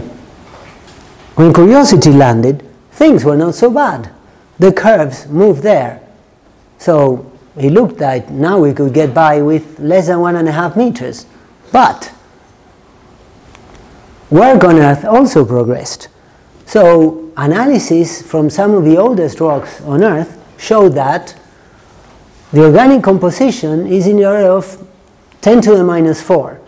when Curiosity landed, things were not so bad. The curves moved there. So it looked like now we could get by with less than 1.5 meters. But work on Earth also progressed. So analysis from some of the oldest rocks on Earth showed that the organic composition is in the order of 10 to the minus 4.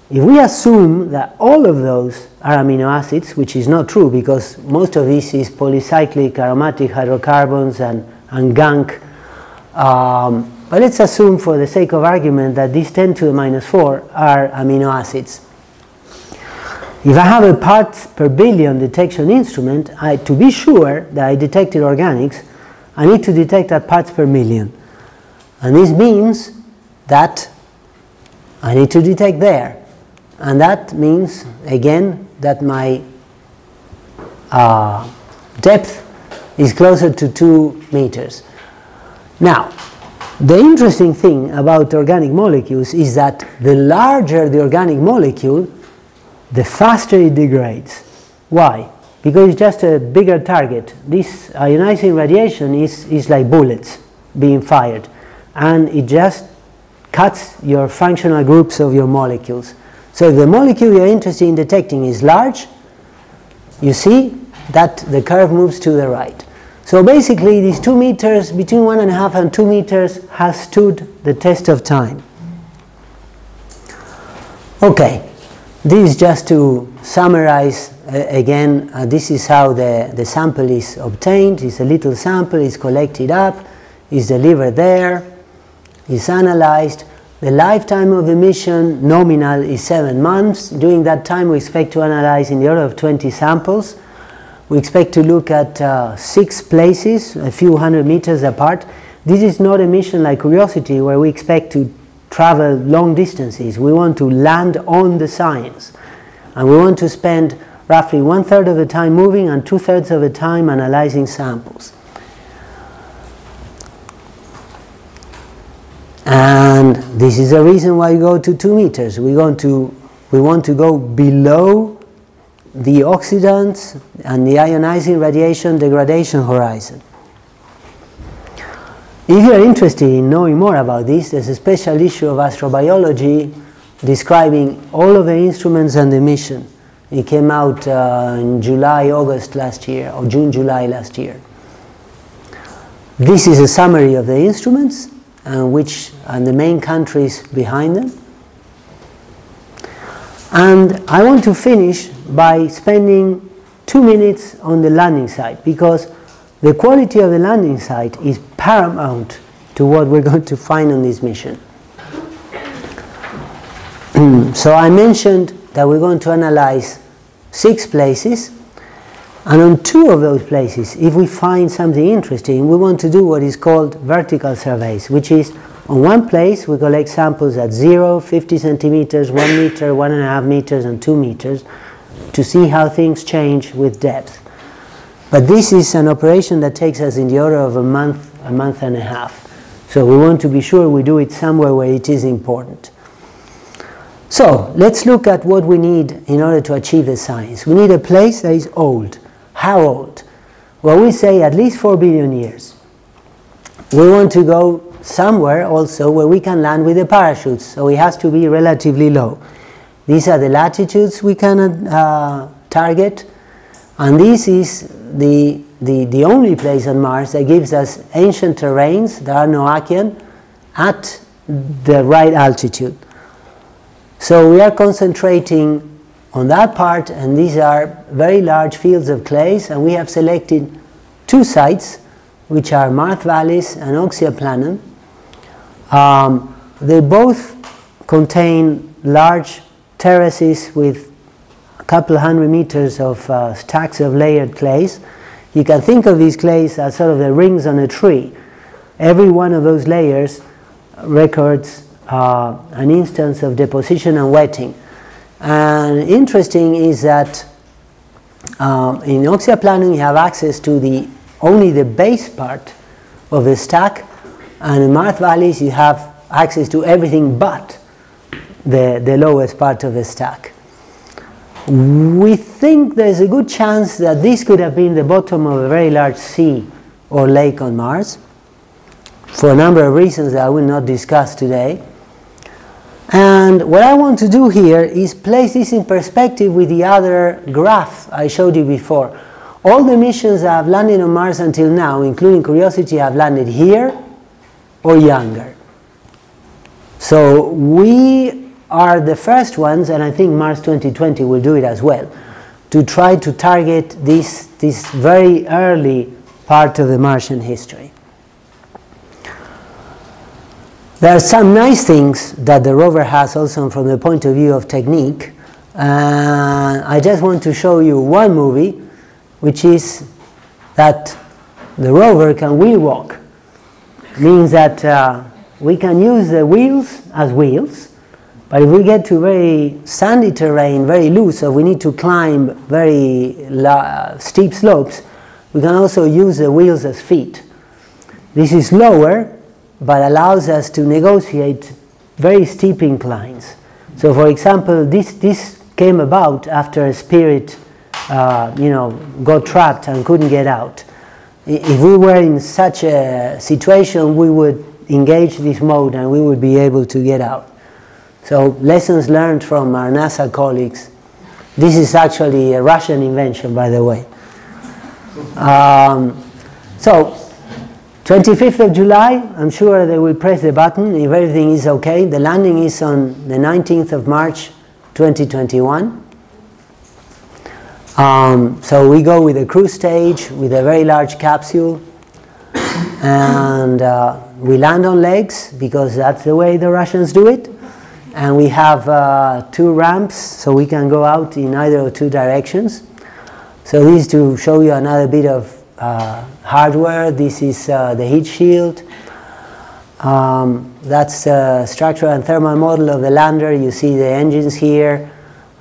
If we assume that all of those are amino acids, which is not true because most of this is polycyclic aromatic hydrocarbons and gunk, but let's assume for the sake of argument that these 10 to the minus 4 are amino acids. If I have a parts per billion detection instrument, to be sure that I detected organics, I need to detect at parts per million. And this means that I need to detect there. And that means, again, that my depth is closer to 2 meters. Now, the interesting thing about organic molecules is that the larger the organic molecule, the faster it degrades. Why? Because it's just a bigger target. This ionizing radiation is like bullets being fired, and it just cuts your functional groups of your molecules. So if the molecule you're interested in detecting is large, you see that the curve moves to the right. So basically these 2 meters, between 1.5 and 2 meters, has stood the test of time. Okay, this is just to summarize again, this is how the sample is obtained. It's a little sample, it's collected up, is delivered there, is analyzed. The lifetime of the mission nominal is 7 months. During that time we expect to analyze in the order of 20 samples. We expect to look at 6 places, a few hundred meters apart. This is not a mission like Curiosity where we expect to travel long distances. We want to land on the science. And we want to spend roughly 1/3 of the time moving and 2/3 of the time analyzing samples. And this is the reason why we go to 2 meters. We want to go below the oxidants and the ionizing radiation degradation horizon. If you are interested in knowing more about this, there's a special issue of Astrobiology describing all of the instruments and the mission. It came out in July, August last year, or June, July last year. This is a summary of the instruments and the main countries behind them. And I want to finish by spending 2 minutes on the landing site, because the quality of the landing site is paramount to what we're going to find on this mission. So I mentioned that we're going to analyze 6 places, and on 2 of those places, if we find something interesting, we want to do what is called vertical surveys, which is on one place we collect samples at 0, 50 centimeters, 1 meter, 1.5 meters, and 2 meters to see how things change with depth. But this is an operation that takes us in the order of a month and a half. So we want to be sure we do it somewhere where it is important. So let's look at what we need in order to achieve the science. We need a place that is old. How old? Well, we say at least 4 billion years. We want to go somewhere also where we can land with the parachutes, so it has to be relatively low. These are the latitudes we can target, and this is the only place on Mars that gives us ancient terrains that are Noachian at the right altitude. So we are concentrating on that part, and these are very large fields of clays, and we have selected 2 sites which are Marth Valleys and Oxyaplanum. They both contain large terraces with couple hundred meters of stacks of layered clays. You can think of these clays as sort of the rings on a tree. Every one of those layers records an instance of deposition and wetting. And interesting is that in oxyaplanum you have access to only the base part of the stack, and in Mars valleys you have access to everything but the lowest part of the stack. We think there's a good chance that this could have been the bottom of a very large sea or lake on Mars, for a number of reasons that I will not discuss today. And what I want to do here is place this in perspective with the other graph I showed you before. All the missions that have landed on Mars until now, including Curiosity, have landed here or younger. So we are the first ones, and I think Mars 2020 will do it as well, to try to target this very early part of the Martian history. There are some nice things that the rover has also from the point of view of technique. I just want to show you one movie, which is that the rover can wheel walk. It means that we can use the wheels as wheels, but if we get to very sandy terrain, very loose, so we need to climb very steep slopes, we can also use the wheels as feet. This is lower, but allows us to negotiate very steep inclines. So for example, this came about after a Spirit got trapped and couldn't get out. If we were in such a situation, we would engage this mode and we would be able to get out. So lessons learned from our NASA colleagues. This is actually a Russian invention, by the way. So 25th of July, I'm sure they will press the button if everything is okay. The landing is on the 19th of March 2021. So we go with a cruise stage with a very large capsule, and we land on legs because that's the way the Russians do it. And we have 2 ramps, so we can go out in either of 2 directions. So this is to show you another bit of hardware. This is the heat shield. That's the structural and thermal model of the lander. You see the engines here,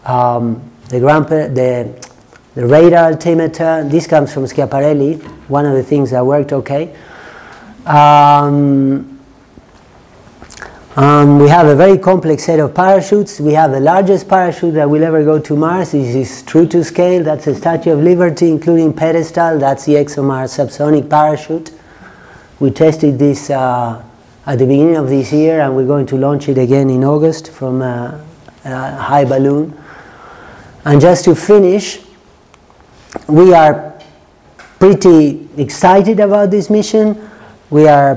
the radar altimeter. This comes from Schiaparelli, one of the things that worked okay. We have a very complex set of parachutes. We have the largest parachute that will ever go to Mars. This is true to scale. That's the Statue of Liberty, including pedestal. That's the ExoMars subsonic parachute. We tested this at the beginning of this year, and we're going to launch it again in August from a high balloon. And just to finish, we are pretty excited about this mission. We are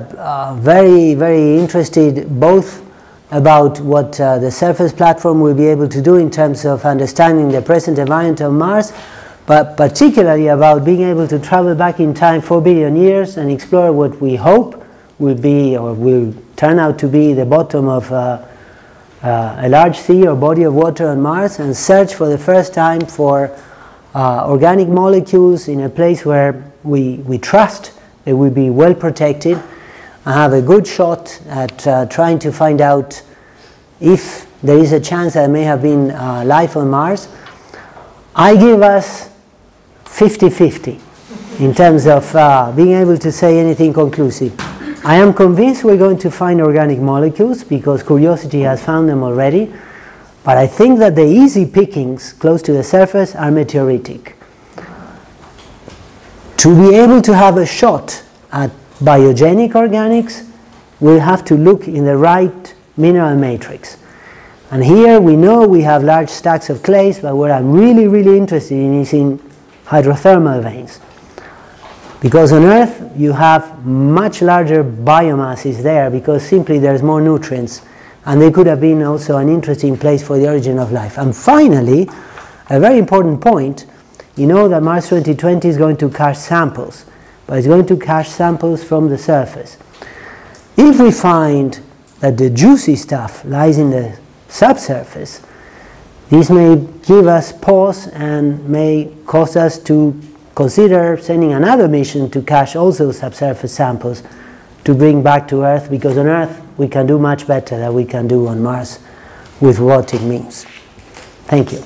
very, very interested both about what the surface platform will be able to do in terms of understanding the present environment of Mars, but particularly about being able to travel back in time 4 billion years and explore what we hope will be, or will turn out to be, the bottom of a large sea or body of water on Mars, and search for the first time for organic molecules in a place where we trust they will be well protected, and have a good shot at trying to find out if there is a chance that there may have been life on Mars. I give us 50-50 in terms of being able to say anything conclusive. I am convinced we're going to find organic molecules because Curiosity has found them already, but I think that the easy pickings close to the surface are meteoritic. To be able to have a shot at biogenic organics, we'll have to look in the right mineral matrix. And here we know we have large stacks of clays, but what I'm really, really interested in is in hydrothermal veins. Because on Earth you have much larger biomasses there because simply there's more nutrients, and they could have been also an interesting place for the origin of life. And finally, a very important point, you know that Mars 2020 is going to cache samples, but it's going to cache samples from the surface. If we find that the juicy stuff lies in the subsurface, This may give us pause and may cause us to consider sending another mission to cache also subsurface samples to bring back to Earth, because on Earth we can do much better than we can do on Mars with robotic means. Thank you.